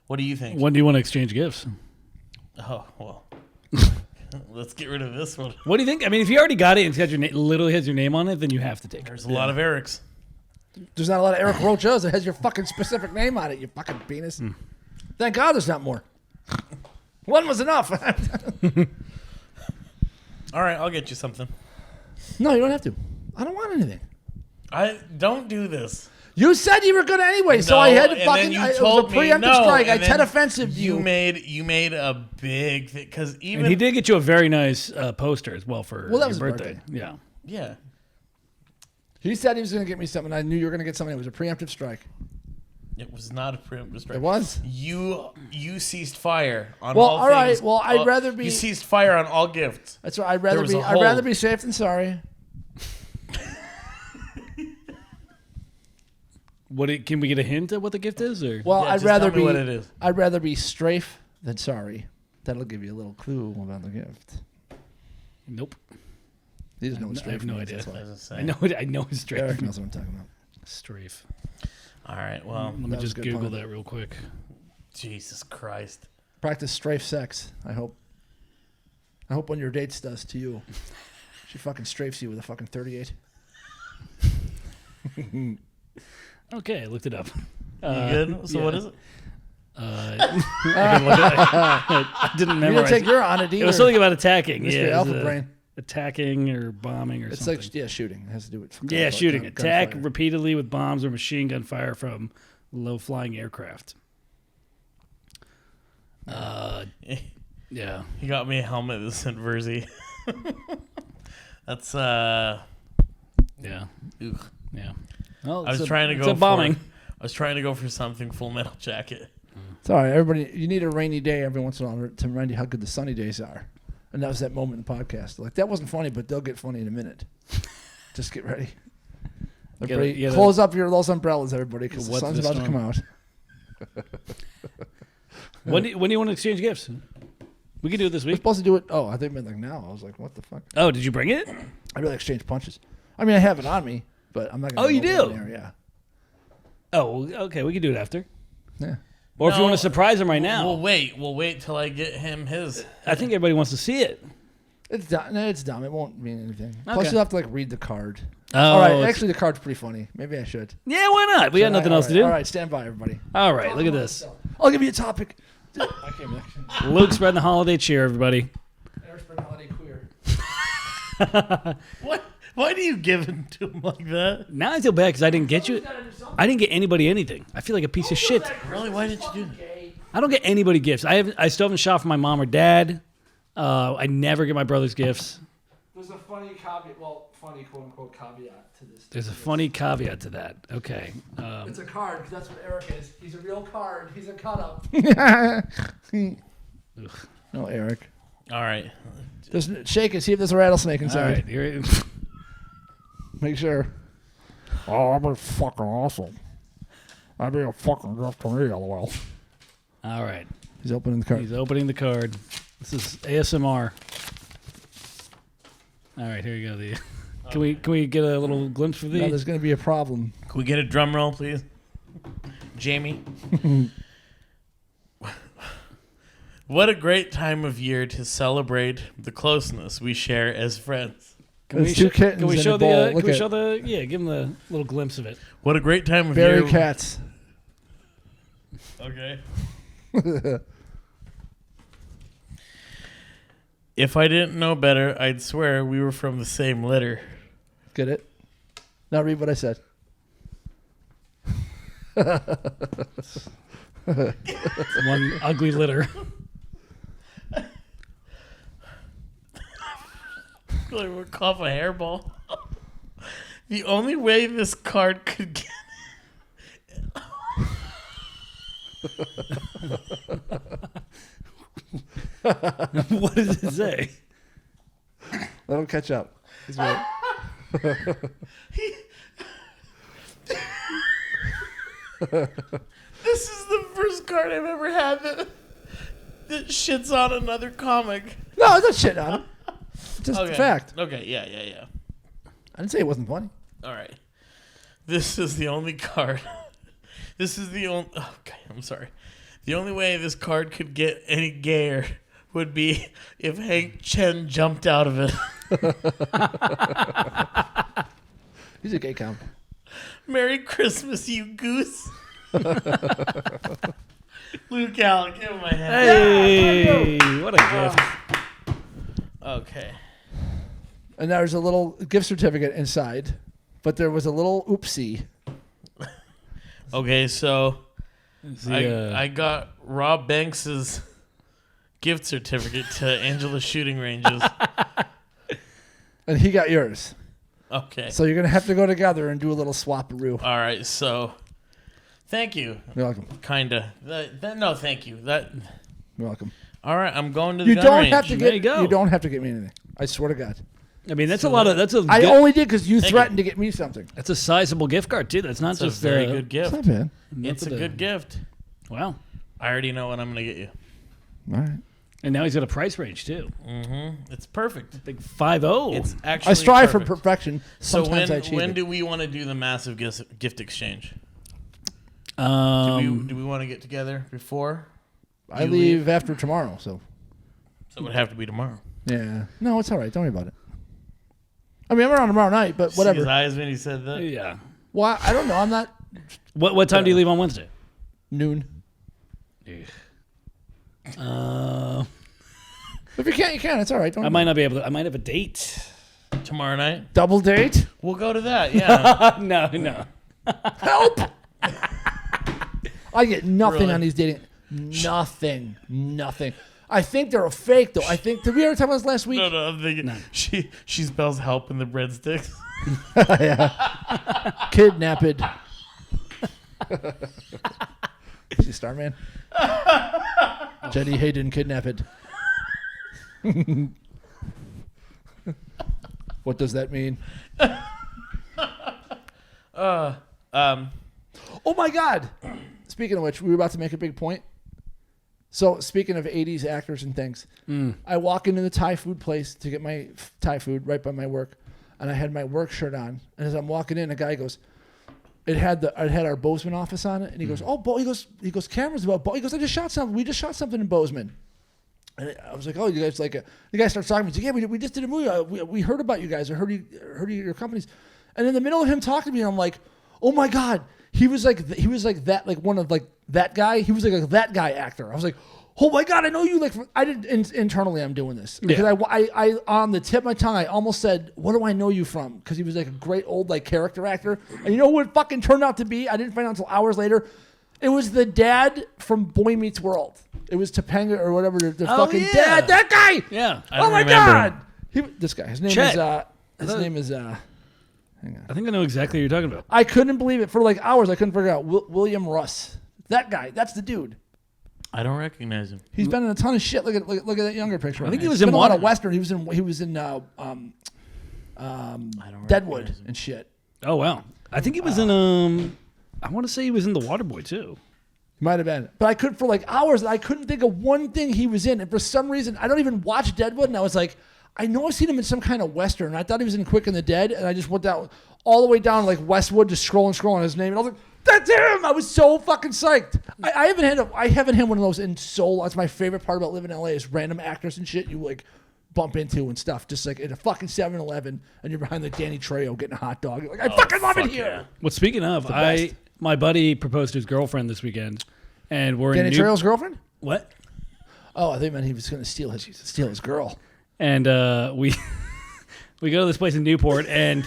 What do you think? When do you want to exchange gifts? Oh well. Let's get rid of this one. What do you think? I mean, if you already got it and it's got your literally has your name on it, then you have to take it. There's a lot of Erics. There's not a lot of Eric Rochas that has your fucking specific name on it. You fucking penis. Thank God there's not more. One was enough. All right, I'll get you something. No, you don't have to. I don't want anything. I don't do this. You said you were good anyway, so No, I had to and fucking. then you It was a told me preemptive no, strike. I and Ted then offensive You you. made a big thing because even And he did get you a very nice poster as well for Well, that your was his birthday. birthday. Yeah. yeah. He said he was going to get me something. I knew you were going to get something. It was a preemptive strike. It was not a preemptive strike. It was. You ceased fire on Well, all all right. things. Well, I'd rather be- You ceased fire on all gifts. That's right. I'd There rather was be. a I'd rather hole. be safe than sorry. Can we get a hint at what the gift is? Or Well, Yeah, I'd just rather tell me be. what it is. I'd rather be strafe than sorry. That'll give you a little clue about the gift. nope. He doesn't know what I have strafe no means, idea. that's why. I was gonna say. I know his strafe. Eric knows what I'm talking about. Strafe. All right. Well, Let me That was just a good Google pun. that real quick. Jesus Christ. Practice strafe sex. I hope. I hope when your dates does to you, she fucking strafes you with a fucking 38. Okay, I looked it up. You good? So yeah. what is it? I didn't You memorize didn't take it. your on it either. It was something about attacking. Mr. Yeah, it was, Alpha Brain. attacking or bombing or It's something. like shooting. It has to do with Yeah, shooting. Attack gunfire. repeatedly with bombs or machine gun fire from low-flying aircraft. Yeah. He got me a helmet that said Verzi. That's Yeah. ugh. Yeah. Well, I was it's trying to it's go a bombing. I was trying to go for something Full Metal Jacket. It's all right. Everybody, you need a rainy day every once in a while to remind you how good the sunny days are. And that was that moment in the podcast. Like, that wasn't funny, but they'll get funny in a minute. Just get ready. Everybody, you gotta- close up those umbrellas, everybody, because the What's sun's the about to come storm? out. When do you want to exchange gifts? We can do it this We're week. supposed to do it. Oh, I think meant like now. I was like, what the fuck? Oh, did you bring it? I really exchange punches. I mean, I have it on me, but I'm not going to. Oh, you do? Yeah. Oh, okay. We can do it after. Yeah. Or if you No, want to surprise him right now. We'll wait till I get him his. I think everybody wants to see it. It's dumb. No, it's dumb. It won't mean anything. Plus, Okay. you'll have to like read the card. Oh, All right. it's- Actually, the card's pretty funny. Maybe I should. Yeah, why not? We got nothing else to do. All right. Stand by, everybody. All right, look at this. I'll give you a topic. I can't imagine. Luke spreading the holiday cheer, everybody. holiday queer. What? Why do you give it to him like that? Now I feel bad because I didn't get you. I didn't get anybody anything. I feel like a piece of shit. Really? Why did you do that? I don't get anybody gifts. I still haven't shopped for my mom or dad. I never get my brothers gifts. There's a funny caveat. Well, funny quote unquote caveat to this. There's a funny caveat to that. Okay. It's a card because that's what Eric is. He's a real card. He's a cut up. No, Eric. All right. Just shake and see if there's a rattlesnake All inside. right. Here, Make sure. Oh, that'd be fucking awesome. That'd be a fucking gift to me, lol. all right. He's opening the card. He's opening the card. This is ASMR. All right. Here you go. Can we get a little glimpse of Now the? there's going to be a problem. Can we get a drum roll, please? Jamie. What a great time of year to celebrate the closeness we share as friends. Can we, It's two kittens can we in show a the? bowl. Can Look we at- show the? Yeah. Give him the little glimpse of it. What a great time of Barry year. cats. Okay. If I didn't know better, I'd swear we were from the same litter. Get it? Now read what I said. One ugly litter. Like we're cough a hairball. The only way this card could get. What does it say? Let him catch up. He's right. This is the first card I've ever had that shits on another comic. No, it's not shit on him. It's just a fact. Okay, yeah. I didn't say it wasn't funny. All right. This is the only card. This is the only. Okay, I'm sorry. The only way this card could get any gayer would be if Hank Chen jumped out of it. He's a gay count. Merry Christmas, you goose. Luke Allen, give him my hand. Hey, what a gift. Okay. And there's a little gift certificate inside, but there was a little oopsie. Okay, so The, I got Rob Banks's gift certificate to Angela Shooting Ranges. And he got yours. Okay. So you're going to have to go together and do a little swap-a-roo. All right, so thank you. You're welcome. Kinda. No, thank you. You're welcome. All right, I'm going to the You gun don't range. have to There get. you go. You don't have to get me anything. I swear to God. I mean, that's a lot of. That's a. I good- only did because you Thank threatened to get me something. That's a sizable gift card too. That's not It's a just very good It's gift. not bad. It's a good gift. Wow. I already know what I'm going to get you. All right. And now he's got a price range too. It's perfect. Big 5-0. It's actually I strive perfect. for perfection. So Sometimes I cheat. when do we want to do the massive gift exchange? Do we want to get together before? I you leave after tomorrow, so So it would have to be tomorrow. yeah. No, it's all right. Don't worry about it. I mean, I'm around tomorrow night, but See whatever. his eyes when he said that? yeah. Well, I don't know. I'm not What time do you leave on Wednesday? noon. If you can't, you can. It's all right. Don't I might not be able to. I might have a date. Tomorrow night? double date. We'll go to that, yeah. No. Help! I get nothing Really? on these dating. Nothing. I think they're a fake though. I think did we ever talk about this last week? No, I'm thinking she spells help in the breadsticks. Kidnapped. She's Starman. Jenny Hayden kidnapped. What does that mean? Oh my God! Speaking of which, we were about to make a big point. So speaking of 80s actors and things, I walk into the Thai food place to get my Thai food right by my work, and I had my work shirt on. And as I'm walking in, a guy goes, it had our Bozeman office on it, and he goes, he goes, cameras about Bo. He goes, I just shot something. We just shot something in Bozeman. And I was like, oh, you guys like it? The guy starts talking to me. He's like, yeah, we just did a movie. We heard about you guys. I heard your companies. And in the middle of him talking to me, I'm like, oh my God. He was like that, like one of like that guy. He was like a that guy actor. I was like, oh my God, I know you. Like I did internally. I'm doing this because I on the tip of my tongue, I almost said, what do I know you from? Because he was like a great old like character actor. And you know who it fucking turned out to be? I didn't find out until hours later. It was the dad from Boy Meets World. It was Topanga or whatever. The fucking dad. That guy. Yeah. Oh my God. This guy. His name Chet. is. Hang on. I think I know exactly what you're talking about. I couldn't believe it for like hours. I couldn't figure out William Russ. That guy. That's the dude. I don't recognize him. He's been in a ton of shit. Look at that younger picture. I think he He's was been in a lot of one- Western. He was in I don't Deadwood recognize him. and shit. Oh wow. I think he was in I want to say he was in The Waterboy too. Might have been, but I couldn't for like hours. I couldn't think of one thing he was in, and for some reason, I don't even watch Deadwood. And I was like, I know I've seen him in some kind of Western. I thought he was in Quick and the Dead, and I just went down all the way down like Westwood, just scrolling his name, and I was like, that's him. I was so fucking psyched. I haven't had one of those in so long. That's my favorite part about living in LA is random actors and shit you like bump into and stuff. Just like in a fucking 7-Eleven, and you're behind like Danny Trejo getting a hot dog. You're like, I fucking love it here. Yeah. Well, speaking of, best. my buddy proposed to his girlfriend this weekend, and we're Danny in Trejo's girlfriend? What? Oh, I think meant he was going to steal his girl. And we we go to this place in Newport, and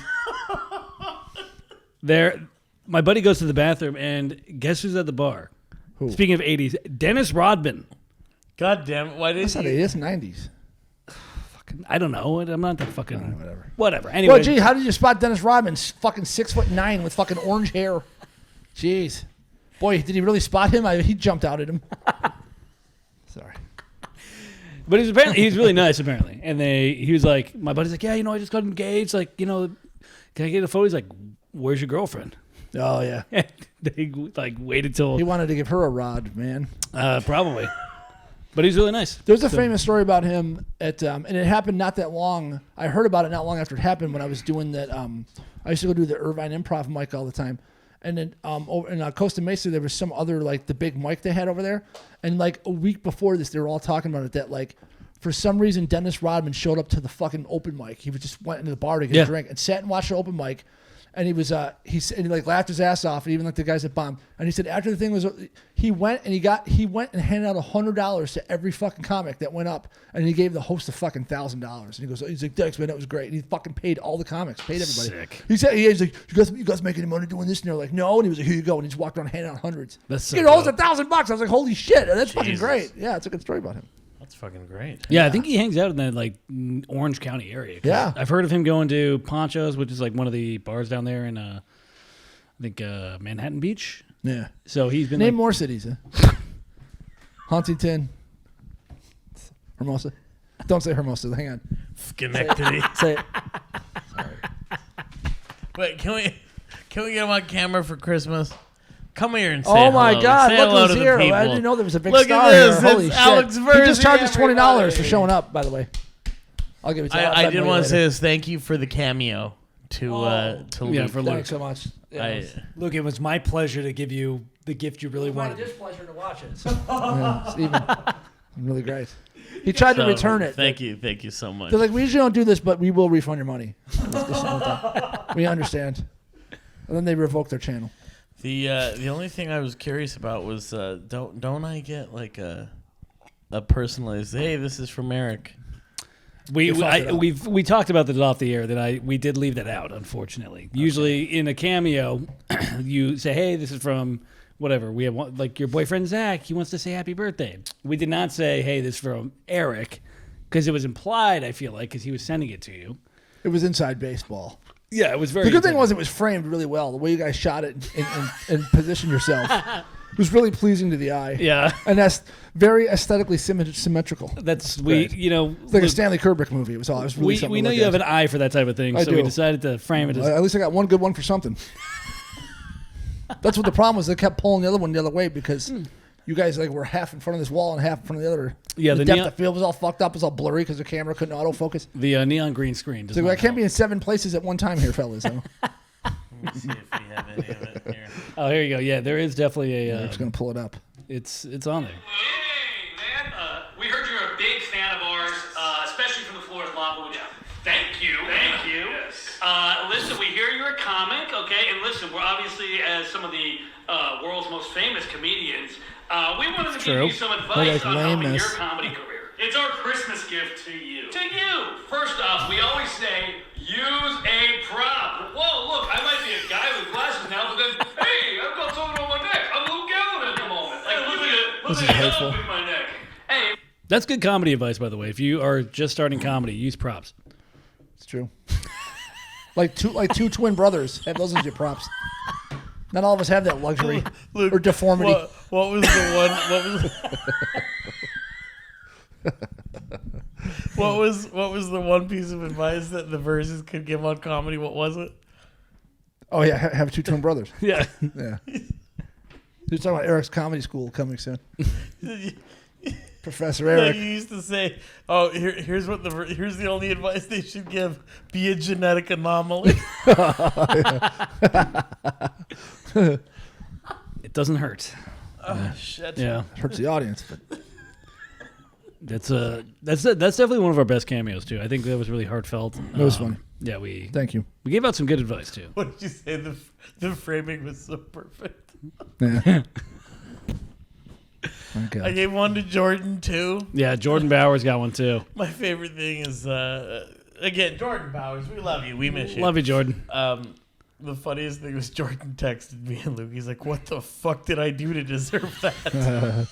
my buddy goes to the bathroom, and guess who's at the bar? Who? Speaking of 80s, Dennis Rodman. God damn it! Why That's didn't not you? 80s, 90s. I don't know. I'm not that fucking... Whatever. Whatever. Anyway. Well, gee, how did you spot Dennis Rodman? Fucking 6'9" with fucking orange hair. Jeez. Boy, did he really spot him? He jumped out at him. Sorry. But he's really nice, apparently. And he was like, my buddy's like, yeah, I just got engaged. Like, can I get a photo? He's like, where's your girlfriend? Oh, yeah. And they like waited till... He wanted to give her a rod, man. Probably. But he's really nice. There's a famous story about him and it happened not that long. I heard about it not long after it happened when I was doing that. I used to go do the Irvine Improv mic all the time. And then over in Costa Mesa, there was some other, like, the big mic they had over there. And, like, a week before this, they were all talking about it that, like, for some reason, Dennis Rodman showed up to the fucking open mic. He just went into the bar to get a drink and sat and watched the open mic. And he was he like laughed his ass off, and even like the guys at Bomb. And he said after the thing was, he went and handed out $100 to every fucking comic that went up, and he gave the host a fucking $1,000. And he goes, he's like, thanks man, that was great. And he fucking paid all the comics, paid everybody. Sick. He said he's like, you guys make any money doing this? And they're like, no. And he was like, here you go. And he just walked around handing out hundreds. That's so you know, it's dope. $1,000. I was like, holy shit, that's fucking Jesus. great. Yeah, it's a good story about him. That's fucking great. Yeah, I think he hangs out in that like Orange County area. 'Cause Yeah. I've heard of him going to Ponchos, which is like one of the bars down there in I think Manhattan Beach. Yeah. So he's been Name like, more cities. Huh? Huntington, Hermosa. Don't say Hermosa. Hang on. Schenectady. Say it. Wait, can we get him on camera for Christmas? Come here and say Oh my hello. God! Say Look hello who's to the here. people. I didn't know there was a big Look star at this. here. Holy It's shit! Alex He Verzi, just charged us $20 for everybody. showing up. By the way, I'll give it to you. I did want to say this. Thank you for the cameo to yeah, Luke. for Luke. Thanks so much. Look, it was my pleasure to give you the gift you really wanted. pleasure to watch it. Yeah, Steven, really great. He tried to return it. Thank you so much. They're like, we usually don't do this, but we will refund your money. We understand. And then they revoked their channel. The only thing I was curious about was don't I get like a personalized? Hey, this is from Eric. We talked about that off the air that we did leave that out, unfortunately. Okay. Usually in a cameo, you say, hey, this is from whatever. We have one, like your boyfriend Zach, he wants to say happy birthday. We did not say, hey, this is from Eric, because it was implied, I feel like, because he was sending it to you. It was inside baseball. Yeah, it was very The good thing intense. was it was framed really well. The way you guys shot it and positioned yourself was really pleasing to the eye. Yeah. And that's very aesthetically symmetrical. That's, Right. It's like a Luke, Stanley Kubrick movie. It was all. It was really something we to know look you at. have an eye for that type of thing, I so we do. decided to frame it as... At least I got one good one for something. That's what the problem was. They kept pulling the other one the other way because you guys like were half in front of this wall and half in front of the other. Yeah, the the depth neon- of field was all fucked up. It was all blurry because the camera couldn't autofocus. The neon green screen. So I can't be in 7 places at one time here, fellas. So. Let me see if we have any of it here. Oh, here you go. Yeah, there is definitely I'm just gonna pull it up. It's on there. Hey, man. We heard you're a big fan of ours, especially from the floor of Lava. Thank you. Thank you. Yes. Listen, we hear you're a comic, okay? And listen, we're obviously, as some of the world's most famous comedians, we wanted to give you some advice on helping your comedy career. It's our Christmas gift to you. To you. First off, we always say, use a prop. Whoa, look, I might be a guy with glasses now, but then, hey, I've got something on my neck. I'm Luke Galvin at the moment. Like, look at a dog with my neck. Hey. That's good comedy advice, by the way. If you are just starting comedy, use props. It's true. like two twin brothers. Have those as your props. Not all of us have that luxury Luke, or deformity. What was the one? What was the one piece of advice that the Verses could give on comedy? What was it? Oh yeah, have 2 twin brothers. Yeah. Yeah. You're talking about Eric's comedy school coming soon. Professor No, Eric. you used to say, "Oh, here's the only advice they should give: be a genetic anomaly." It doesn't hurt. Oh shit! Yeah. Hurts the audience, but That's definitely one of our best cameos too. I think that was really heartfelt. it was fun. Yeah, we Thank you. gave out some good advice too. What did you say? The framing was so perfect. Yeah. Okay. I gave one to Jordan too. Yeah, Jordan Bowers got one too. My favorite thing is again, Jordan Bowers. We love you. We miss you. Love you, Jordan. The funniest thing was Jordan texted me and Luke. He's like, "What the fuck did I do to deserve that?"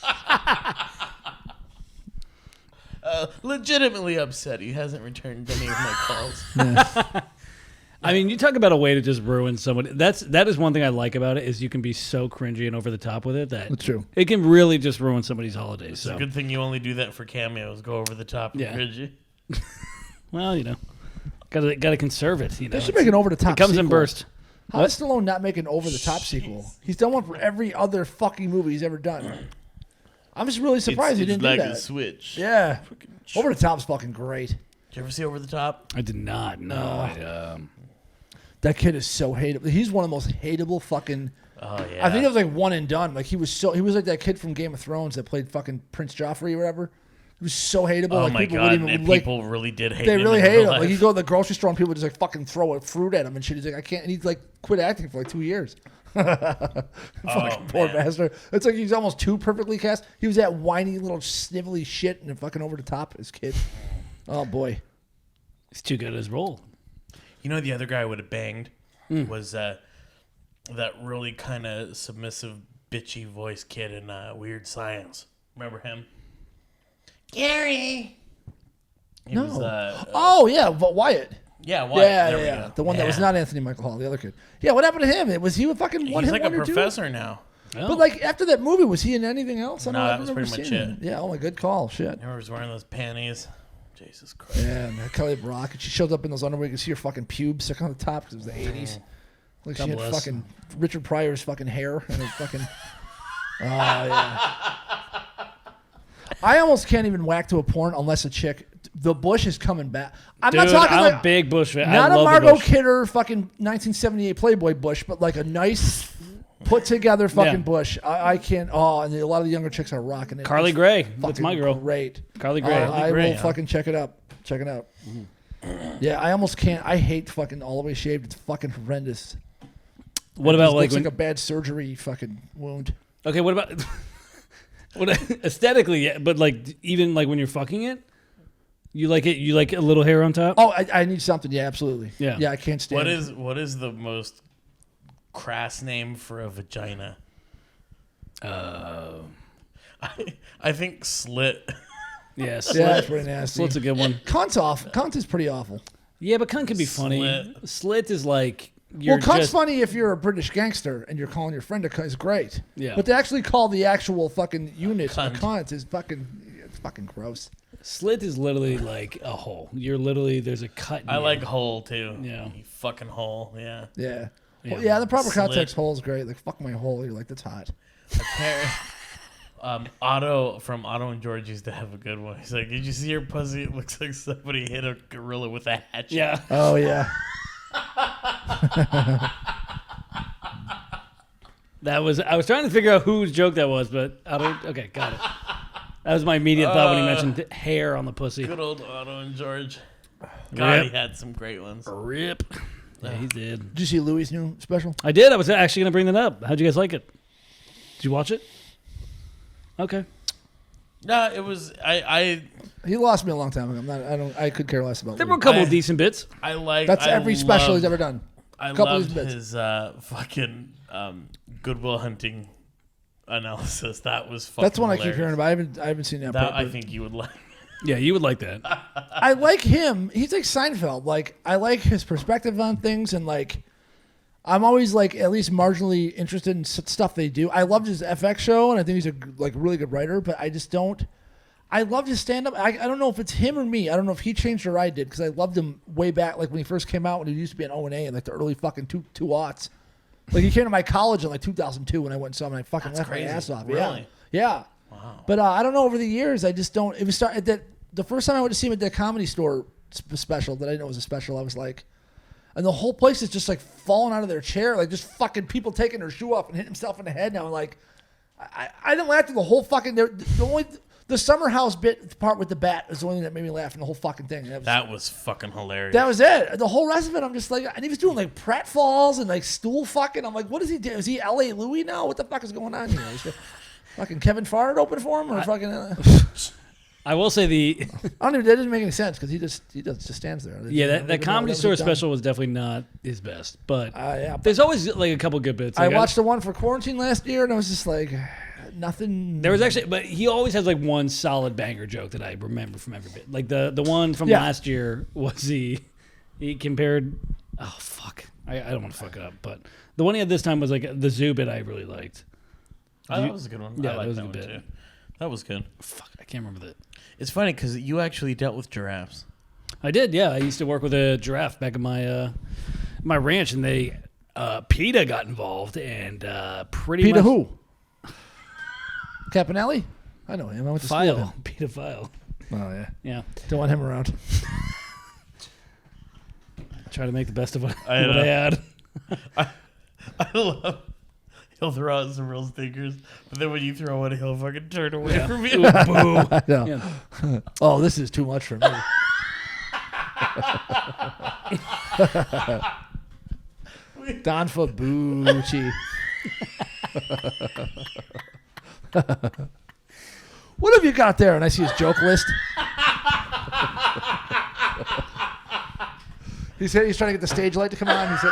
Legitimately upset. He hasn't returned any of my calls. I mean, you talk about a way to just ruin somebody. That is one thing I like about it is you can be so cringy and over the top with it that That's true. it can really just ruin somebody's holidays. It's So, a good thing you only do that for cameos. Go over the top and Yeah. cringy. well, gotta conserve it. They should make an over the top. It comes in sequel. burst. How does Stallone not make an over the top sequel? He's done one for every other fucking movie he's ever done. I'm just really surprised he didn't like do a that. switch. Yeah, over the top's fucking great. Did you ever see Over the Top? I did not. No. That kid is so hateable. He's one of the most hateable fucking. Oh yeah. I think it was like one and done. Like he was like that kid from Game of Thrones that played fucking Prince Joffrey or whatever. He was so hateable. Oh like my people god! wouldn't even And like. people really did hate They him. really in hate real him. life. Like you go to the grocery store and people just like fucking throw a fruit at him and shit. He's like, I can't. And he's like quit acting for like 2 years. Fucking poor man. bastard. It's like he's almost too perfectly cast. He was that whiny little snivelly shit and fucking over the top as kid. Oh boy. He's too good at his role. You know, the other guy I would have banged was that really kind of submissive, bitchy voice kid in Weird Science. Remember him? Gary. He No. was, Oh yeah, but Wyatt. yeah, Wyatt. Yeah, There we yeah. go. The one that was Yeah. not Anthony Michael Hall, the other kid. Yeah, what happened to him? Was he a fucking one He's hit like a wonder too? professor now. Oh. But like after that movie, was he in anything else? I No, don't that I was remember pretty seeing much him. it. Yeah, oh my good call. Shit. Remember he was wearing those panties? Jesus Christ. Yeah, man, Kelly Brock. And she showed up in those underwear. You could see her fucking pubes sticking on the top because it was the 80s. Like God she had bless. fucking Richard Pryor's fucking hair and her fucking. Oh yeah. I almost can't even whack to a porn unless a chick. The Bush is coming back. I'm Dude, not talking I'm like a big Bush fan. not I a love Margot the Bush. Kidder fucking 1978 Playboy Bush, but like a nice put together fucking Yeah. Bush. I can't. Oh, and a lot of the younger chicks are rocking it. Carly It's Gray. That's fucking my girl. Great. Carly Gray. I Gray, will huh? fucking check it up. Check it out. Yeah, I almost can't. I hate fucking all the way shaved. It's fucking horrendous. What It about just like looks when, like a bad surgery fucking wound? okay? What about what aesthetically? Yeah, but like even like when you're fucking it, you like it. You like a little hair on top. Oh, I need something. Yeah, absolutely. Yeah. Yeah, I can't stand. What is the most crass name for a vagina? I think slit. Yeah, Yeah, that's pretty nasty. Slit's a good one. Cunt's off. Cunt is pretty awful. Yeah, but cunt can be funny. Slit. Slit is like you're Well, cunt's just funny if you're a British gangster and you're calling your friend a cunt is great. Yeah. But to actually call the actual fucking unit Cunt. a cunt is fucking, it's fucking gross. slit is literally like a hole. You're literally there's a cut. In I you. like hole too. Yeah. You fucking hole. Yeah. Yeah. Yeah. Well, yeah, the proper Slit. context hole is great. Like, fuck my hole. You're like, that's hot. Otto from Otto and George used to have a good one. He's like, "Did you see your pussy? It looks like somebody hit a gorilla with a hatchet." Yeah. Oh, yeah. That was I was trying to figure out whose joke that was, but I don't. Okay, got it. That was my immediate thought when he mentioned hair on the pussy. Good old Otto and George. God, Rip. he had some great ones. Rip. Yeah, he did. Did you see Louis' new special? I did. I was actually going to bring that up. How'd you guys like it? Did you watch it? Okay. No, it was He lost me a long time ago. I could care less about There were a Louis. couple of decent bits. I like. That's I every special he's loved- ever done. I Couple of loved bits. his fucking Goodwill Hunting analysis. That was fucking. That's one I keep hilarious. hearing about. I haven't seen that. That part, I but think you would like. Yeah, you would like that. I like him. He's like Seinfeld. Like, I like his perspective on things, and like, I'm always like at least marginally interested in stuff they do. I loved his FX show, and I think he's a like really good writer. But I just don't. I loved his stand up. I don't know if it's him or me. I don't know if he changed or I did because I loved him way back, like when he first came out when he used to be an O&A in like the early fucking two aughts. Like he came to my college in like 2002 when I went and saw him, and I fucking That's laughed my crazy. ass off. Really? Yeah. Wow. But I don't know. Over the years, I just don't. It was start at that the first time I went to see him at that Comedy Store special that I didn't know was a special. I was like, and the whole place is just like falling out of their chair, like just fucking people taking their shoe off and hitting himself in the head. Now I'm like, I didn't laugh through the whole fucking. The summer house bit part with the bat was the only thing that made me laugh in the whole fucking thing. That was fucking hilarious. That was it. The whole rest of it, I'm just like, and he was doing like pratfalls and like stool fucking. I'm like, what is he doing? Is he L.A. Louis now? What the fuck is going on here? Fucking Kevin Farr open for him, or fucking. I will say I don't even. That doesn't make any sense because he just stands there. that Comedy Store special was definitely not his best, but Yeah, there's always like a couple good bits. I Like, watched the one for quarantine last year, and I was just like, nothing. There was actually, but he always has like one solid banger joke that I remember from every bit. Like the one from Yeah. last year was he compared. Oh fuck, I don't want to fuck it up, but the one he had this time was like the zoo bit I really liked. Oh, that was a good one. Yeah, I that liked was that a one bit. too. That was good. Fuck, I can't remember that. It's funny because you actually dealt with giraffes. I did, yeah. I used to work with a giraffe back at my ranch, and they PETA got involved, and pretty Peter much who? Campanelli? I know him. I went to school with him. File PETA file. Oh yeah. Yeah, Don't want him around. try to make the best of what I what know. I had. I love. He'll throw out some real stinkers, but then when you throw one, he'll fucking turn away from you. Ooh, boo. I know. Yeah. Oh, this is too much for me. Don Fabucci. What have you got there? And I see his joke list. He said he's trying to get the stage light to come on. He said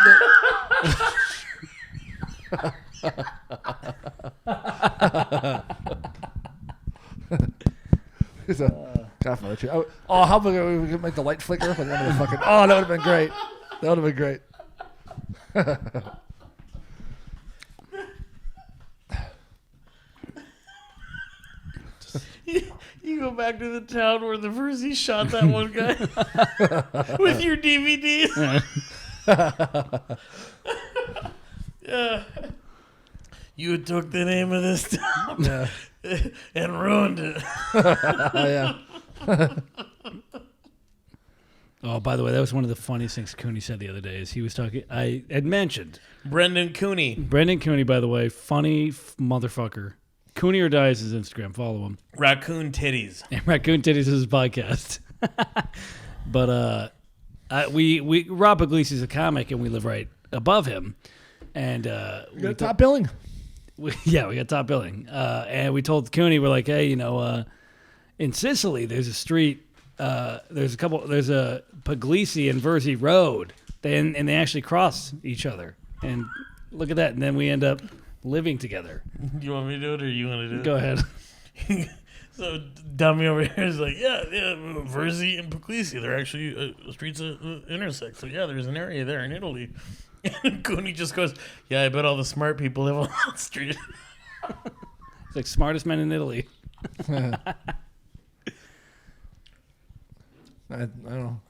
He's a God, oh, how about we could make the light flicker up at the end of the fucking? Oh, that would have been great. That would have been great. You go back to the town where the first he shot that one guy with your DVDs. Yeah. You took the name of this town and ruined it. Yeah. Oh, by the way, that was one of the funniest things Cooney said the other day. Is he was talking? I had mentioned Brendan Cooney. Brendan Cooney, by the way, funny motherfucker. Cooney or Dies is Instagram. Follow him. Raccoon Titties. And Raccoon Titties is his podcast. But we Rob Puglisi's a comic, and we live right above him. And You got top billing. we got top billing. And we told Cooney, we're like, hey, in Sicily, there's a street. There's a Puglisi and Verzi Road. And they actually cross each other. And look at that. And then we end up living together. You want me to do it or you want to do it? Go ahead. So dummy over here is like, yeah, Verzi and Puglisi, they're actually streets intersect. So yeah, there's an area there in Italy. And Cooney just goes, yeah, I bet all the smart people live on that street. It's like smartest men in Italy. I don't know.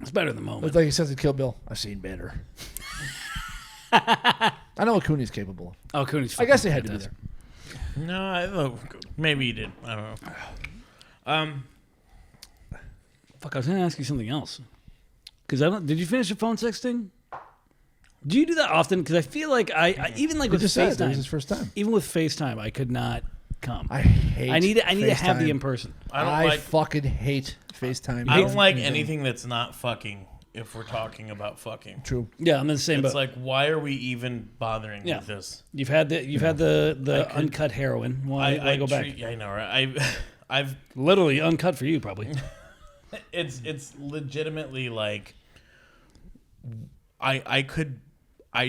It's better than the moment. It's like he says in Kill Bill. I've seen better. I know what Cooney's capable of. Oh, Cooney's I guess they had to be fantastic. there. No, I don't. Maybe he did. I don't know. Fuck, I was going to ask you something else. Did you finish your phone sexting? Do you do that often? Because I feel like I even like He with just said it. It was FaceTime. his first time. Even with FaceTime, I could not come. I hate. I need to have the FaceTime. in person. I fucking hate FaceTime. don't like anything that's not fucking. If we're talking about fucking, True. Yeah, I'm in the same it's boat. like, why are we even bothering Yeah. with this? You've had the uncut heroin. Why go back? Yeah, I know, right? I've Literally uncut for you, probably. it's legitimately like I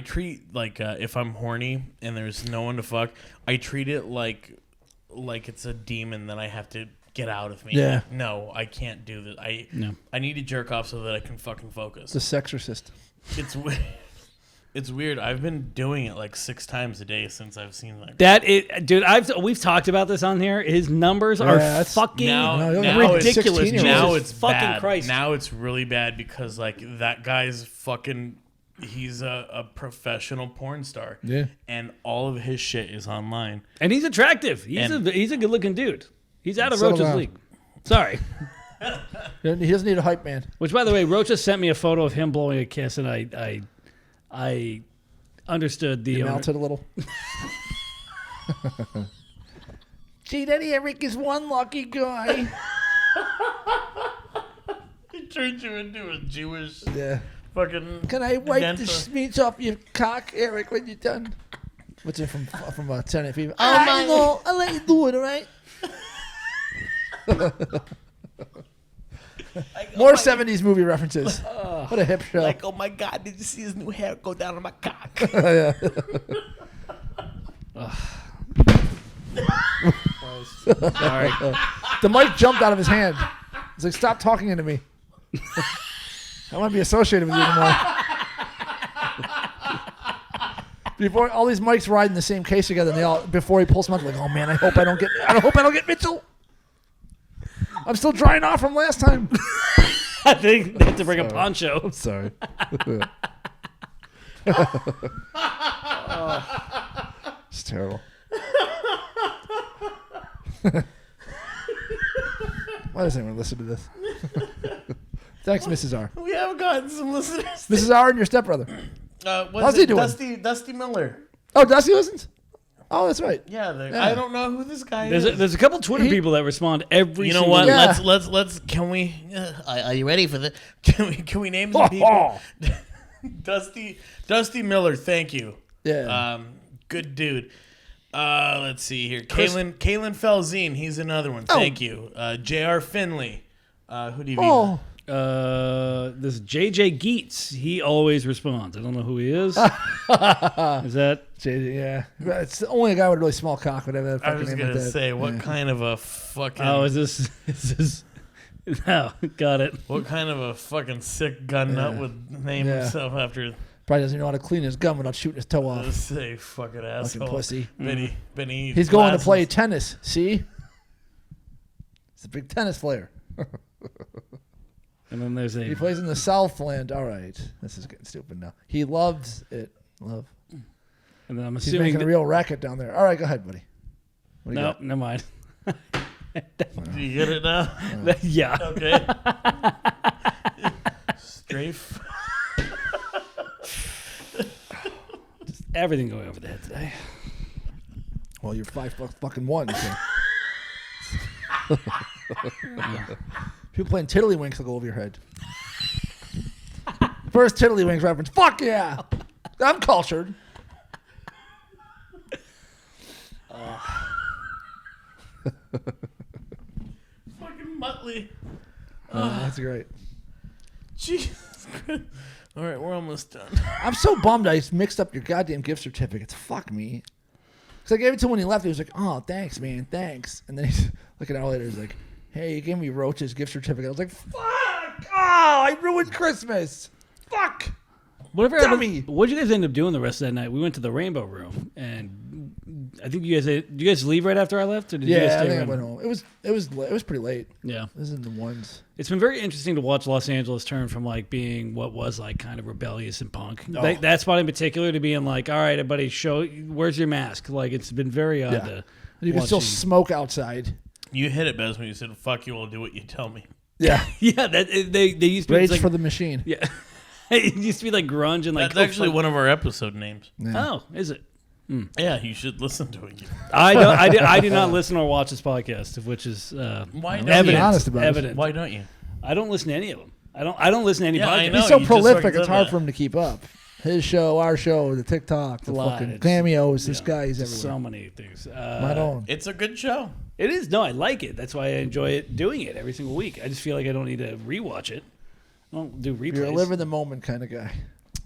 treat like if I'm horny and there's no one to fuck, I treat it like it's a demon that I have to get out of me. Yeah. Like, no, I can't do this. I need to jerk off so that I can fucking focus. The Sexorcist. It's weird. It's weird. I've been doing it like 6 times a day since I've seen like Dude, we've talked about this on here. His numbers are that's- fucking now ridiculous. it's 16-year-olds. now Jesus it's fucking bad. Christ. Now it's really bad because like that guy's fucking. He's a professional porn star. Yeah. And all of his shit is online. And he's attractive. He's And- a good looking dude. He's out of Settle Rocha's down. league. Sorry. He doesn't need a hype man. Which, by the way, Rocha sent me a photo of him blowing a kiss, and I understood the He owner- melted a little. Gee, Daddy Eric is one lucky guy. He turned you into a Jewish Yeah. fucking. Can I wipe Denta. the smeats off your cock, Eric, when you're done? What's it from 10 Fever? Oh my! No, I'll let you do it. All right. More 70s movie references. What a hip show. Like, oh my God, did you see his new hair go down on my cock? Yeah. Sorry. The mic jumped out of his hand. He's like, stop talking into me. I want to be associated with you anymore. Before all these mics ride in the same case together, and they all before he pulls them out, like, oh man, I hope I don't get Mitchell. I'm still drying off from last time. I think they have to bring a poncho. Sorry. It's terrible. Why does anyone listen to this? Thanks, Mrs. R. We have gotten some listeners. Mrs. R and your stepbrother. How's he doing? Dusty Miller. Oh, Dusty listens? Oh, that's right. Yeah, Yeah. I don't know who this guy is. There's a couple Twitter people that respond every. You know single what? day. Yeah. Let's. Can we? Are you ready for the? Can we name some people? Dusty Miller. Thank you. Yeah. Good dude. Let's see here. Kalen Felzine. He's another one. Thank you. J.R. Finley. Who do you mean? Oh. This JJ Geets, he always responds. I don't know who he is. Is that JJ, yeah. It's the only guy with a really small cock would have that I fucking was name gonna like that. say, what Yeah. kind of a fucking? Oh, is this? No, got it. What kind of a fucking sick gun nut would name Yeah. himself after? Probably doesn't know how to clean his gun without shooting his toe off. Let's say fucking asshole. Fucking pussy. Benny. He's going to glasses. play tennis. See? He's a big tennis player. And then there's He a. plays in the Southland. All right. This is getting stupid now. He loves it. Love. And then I'm He's assuming. making a real racket down there. All right, go ahead, buddy. What do you No, got? never mind. Do you get it now? Yeah. Okay. Strafe. Everything going over the head today. Well, you're 5'1". So. People playing Tiddlywinks will go over your head. First Tiddlywinks reference. Fuck yeah! I'm cultured. Fucking Muttley. That's great. Jesus Christ. All right, we're almost done. I'm so bummed I mixed up your goddamn gift certificates. Fuck me. Because I gave it to him when he left. He was like, oh, thanks, man. Thanks. And then he's like an hour later, he's like, hey, you gave me Rocha's gift certificate. I was like, fuck. Oh, I ruined Christmas. Fuck. Whatever Dummy. happened, what'd you guys end up doing the rest of that night? We went to the Rainbow Room, and I think did you guys leave right after I left, or did you guys Yeah, I stay think I around? went home. It was pretty late. Yeah, This is in the ones. it's been very interesting to watch Los Angeles turn from like being what was like kind of rebellious and punk. Oh. That spot in particular to being like, all right, everybody, where's your mask? Like it's been very odd Yeah. to You can still watch smoke outside. You hit it best when you said, fuck you, I'll do what you tell me. Yeah. yeah, they used to be Rage like, for the machine. yeah, it used to be like grunge and like That's actually one of our episode names. Oh, is it? Yeah, you should listen to it. I do not listen or watch this podcast, which is Why don't evident. you? Honest about it. Evident. Why don't you? I don't listen to any of them. I don't listen to any Yeah, I podcasts. know. He's so you just prolific, fucking it's said hard that. for him to keep up. His show, our show, the TikTok, the A lot. fucking It's- cameos. This yeah, guy's everywhere. so many things. My own. It's a good show. It is. No, I like it. That's why I enjoy it doing it every single week. I just feel like I don't need to rewatch it. I don't do replays. You're a live in the moment kind of guy.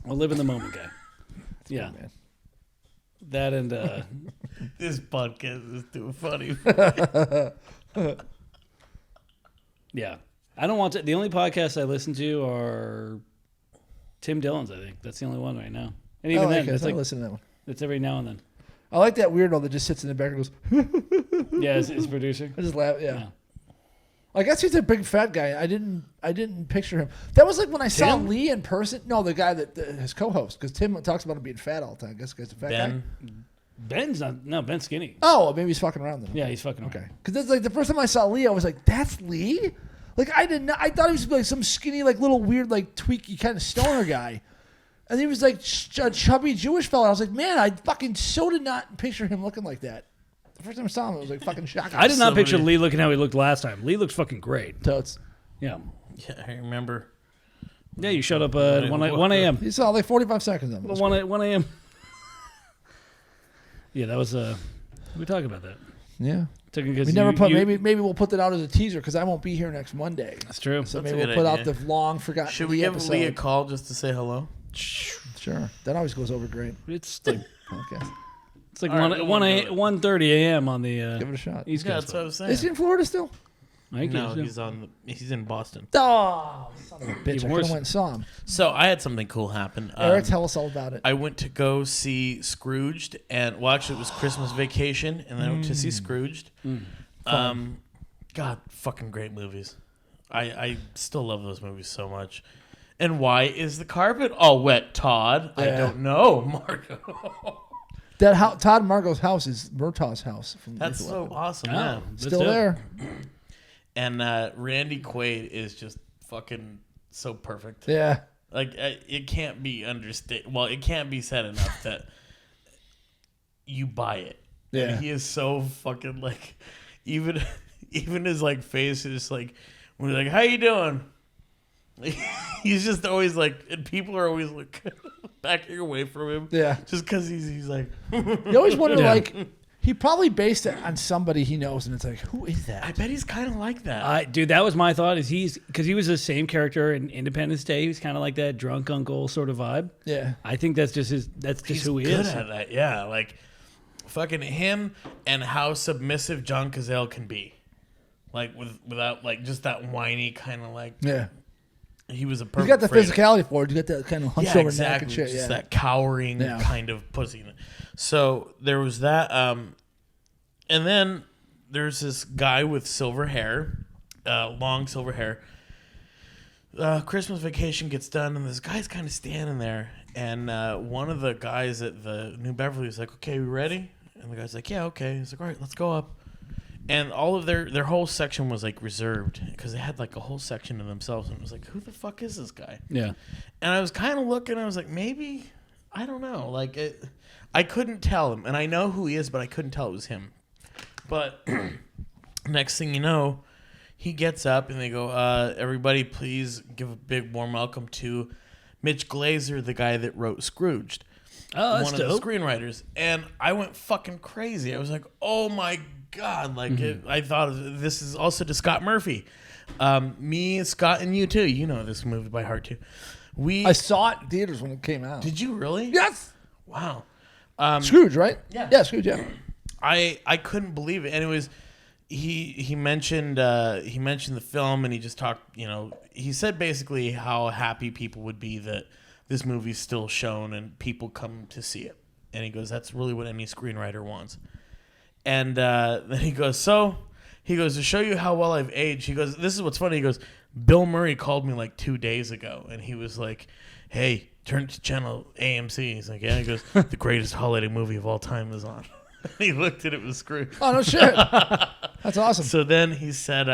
I'll live in the moment guy. Yeah. Man. That and This podcast is too funny. yeah. I don't want to. The only podcasts I listen to are Tim Dillon's. I think that's the only one right now. And even I like then, it. it's I like listen to that one. it's every now and then. I like that weirdo that just sits in the back and goes. Yeah, his producer. I just laugh. Yeah. Yeah. I guess he's a big fat guy. I didn't picture him. That was like when I saw Tim? Lee in person. No, the guy that his co-host, because Tim talks about him being fat all the time. I guess the guy's a fat guy. Ben's skinny. Oh, maybe he's fucking around then. Yeah, he's fucking Okay. Because that's like the first time I saw Lee, I was like, "That's Lee." Like I did not. I thought he was like some skinny, like little weird, like tweaky kind of stoner guy, and he was like a chubby Jewish fella. I was like, man, I fucking so did not picture him looking like that. The first time I saw him, it was like fucking shocking. I did not Somebody- picture Lee looking how he looked last time. Lee looks fucking great. Totes. Yeah. Yeah, I remember. Yeah, you showed up at 1 a.m. He saw like 45 seconds of it. 1 a.m. Yeah, that was we talked about that. Yeah. We We never put. Maybe we'll put that out as a teaser because I won't be here next Monday. That's true. So That's a maybe good we'll put idea. out the long forgotten. Should we give episode. Lee a call just to say hello? Sure. That always goes over great. It's like Okay. it's like All right, we won't do it. 1:30 a.m. on the Give it a shot. East Yeah, Coast. that's what I was saying. Is he in Florida still? I No, guess, yeah. he's in Boston. Oh, son of a bitch! I Even could worse. have went and saw him. So I had something cool happen. Eric, tell us all about it. I went to go see Scrooged, and well, actually, it was Christmas Vacation, and then I went to see Scrooged. God, fucking great movies. I still love those movies so much. And why is the carpet all wet, Todd? I Yeah. don't know, Marco. That Todd Margot's house is Murtaugh's house. From That's Lethal so Weapon. awesome. Oh, Yeah. that's Still dope. there. And Randy Quaid is just fucking so perfect. Yeah. Like it can't be Well, it can't be said enough that you buy it. Yeah. And he is so fucking like, even his like face is like, when he's like, "How you doing?" He's just always like, and people are always like backing away from him. Yeah. Just because he's like, You always wonder, Yeah. like, he probably based it on somebody he knows, and it's like, who is that? I bet he's kind of like that. Dude, that was my thought. Is because he was the same character in Independence Day. He was kind of like that drunk uncle sort of vibe. Yeah. I think that's just his. That's just He's who he good is. at that. Yeah, like fucking him and how submissive John Cazale can be, like without like just that whiny kind of like. Yeah. He was a He's perfect. got the frame. physicality for it. You got that kind of hunched Yeah, over exactly. neck and shit. Just Yeah. that cowering Yeah. kind of pussy. So there was that, and then there's this guy with silver hair, long silver hair. Christmas Vacation gets done, and this guy's kind of standing there, and one of the guys at the New Beverly is like, "Okay, we ready?" And the guy's like, "Yeah, okay." He's like, "All right, let's go up." And all of their whole section was like reserved because they had like a whole section to themselves, and it was like, "Who the fuck is this guy?" Yeah. And I was kind of looking. I was like, maybe, I don't know. Like, I couldn't tell him. And I know who he is, but I couldn't tell it was him. But next thing you know, he gets up and they go, everybody please give a big warm welcome to Mitch Glazer, the guy that wrote Scrooged. Oh, that's one dope. of the screenwriters. And I went fucking crazy. I was like, oh my God. Like, I thought this is also to Scott Murphy. Me, Scott, and you too. You know this movie by heart too. I saw it in theaters when it came out. Did you really? Yes. Wow. Scrooge, right? Yeah. Yeah, Scrooge, yeah. I couldn't believe it. And it was he mentioned the film, and he just talked, he said basically how happy people would be that this movie's still shown and people come to see it. And he goes, that's really what any screenwriter wants. And then he goes, to show you how well I've aged, he goes, this is what's funny. He goes, Bill Murray called me like 2 days ago, and he was like, hey, turn to channel AMC. He's like, yeah. He goes, the greatest holiday movie of all time is on. He looked at it with Scrooge. Oh, no shit. That's awesome. So then he said,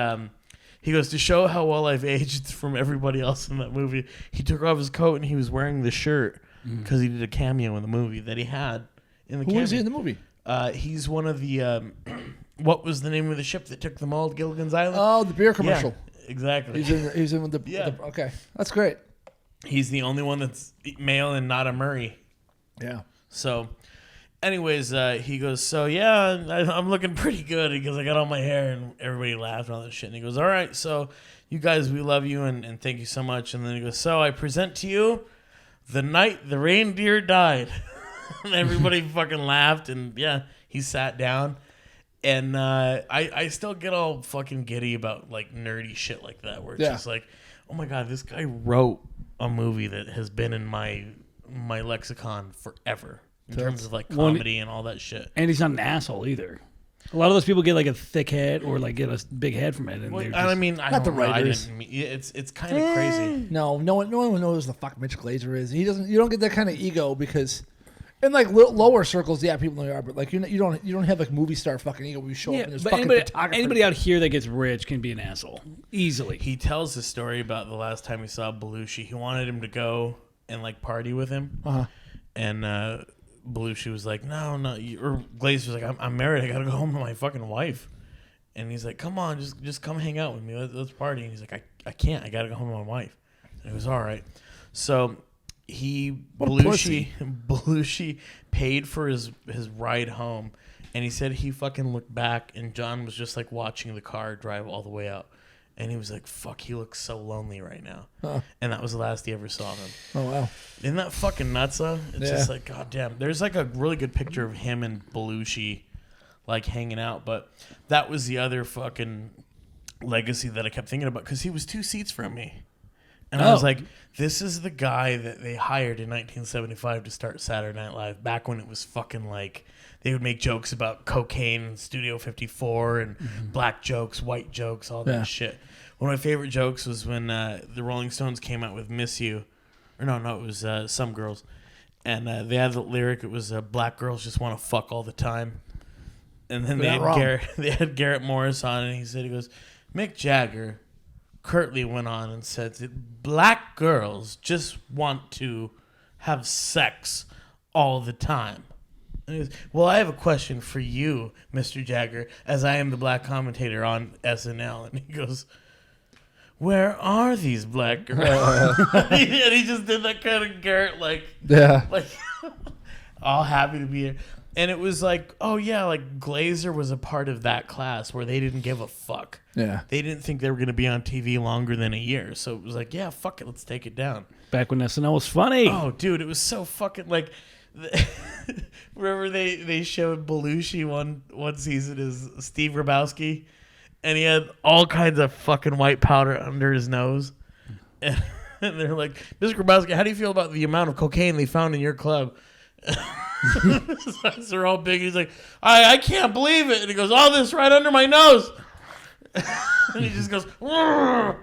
he goes, to show how well I've aged from everybody else in that movie, he took off his coat and he was wearing the shirt because he did a cameo in the movie that he had in the Who cameo. was he in the movie? He's one of the, what was the name of the ship that took them all to Gilligan's Island? Oh, the beer commercial. Yeah, exactly. He's in with the, Yeah. okay. That's great. He's the only one that's male and not a Murray. Yeah. So, anyways, he goes, so yeah, I'm looking pretty good. He goes, I got all my hair, and everybody laughed and all that shit. And he goes, all right, so you guys, we love you and thank you so much. And then he goes, so I present to you the night the reindeer died. And everybody fucking laughed, and yeah, he sat down. And I still get all fucking giddy about like nerdy shit like that, where it's just like, oh my God, this guy wrote a movie that has been in my lexicon forever in terms of like comedy and all that shit. And he's not an asshole either. A lot of those people get like a thick head or like get a big head from it. And Well, they're I just- mean, I Not the don't know. I writers. didn't mean, it's kind of crazy. No one knows the fuck Mitch Glazer is. He doesn't. You don't get that kind of ego because, in like lower circles, yeah, people know you are, but like you don't have like movie star fucking ego where you show up yeah, and there's but fucking photographer. anybody out here that gets rich can be an asshole easily. He tells the story about the last time he saw Belushi. He wanted him to go and like party with him, and Belushi was like, no, or Glazer was like, I'm married. I gotta go home to my fucking wife. And he's like, come on, just come hang out with me. Let's party. And he's like, I can't. I gotta go home to my wife. And he was all right. So Belushi paid for his ride home, and he said he fucking looked back, and John was just like watching the car drive all the way out, and he was like, "Fuck, he looks so lonely right now," and that was the last he ever saw of him. Oh wow! Isn't that fucking nuts though? It's just like, goddamn. There's like a really good picture of him and Belushi, like hanging out, but that was the other fucking legacy that I kept thinking about because he was 2 seats from me. And I was like, this is the guy that they hired in 1975 to start Saturday Night Live, back when it was fucking like, they would make jokes about cocaine in Studio 54 and black jokes, white jokes, all that shit. One of my favorite jokes was when the Rolling Stones came out with Miss You. Or no, it was Some Girls. And they had the lyric, it was black girls just want to fuck all the time. And then they had Garrett Morris on, and he goes, Mick Jagger curtly went on and said that black girls just want to have sex all the time. And he goes, well, I have a question for you, Mr. Jagger, as I am the black commentator on SNL. And he goes, where are these black girls? And he just did that kind of Garrett, like all happy to be here. And it was like, oh yeah, like Glazer was a part of that class where they didn't give a fuck. Yeah. They didn't think they were going to be on TV longer than a year. So it was like, yeah, fuck it, let's take it down. Back when SNL was funny. Oh, dude, it was so fucking like... Remember they showed Belushi one season as Steve Grabowski, and he had all kinds of fucking white powder under his nose. And they're like, Mr. Grabowski, how do you feel about the amount of cocaine they found in your club? His eyes are all big. He's like, I can't believe it. And he goes, all this right under my nose. And he just goes, Rrr.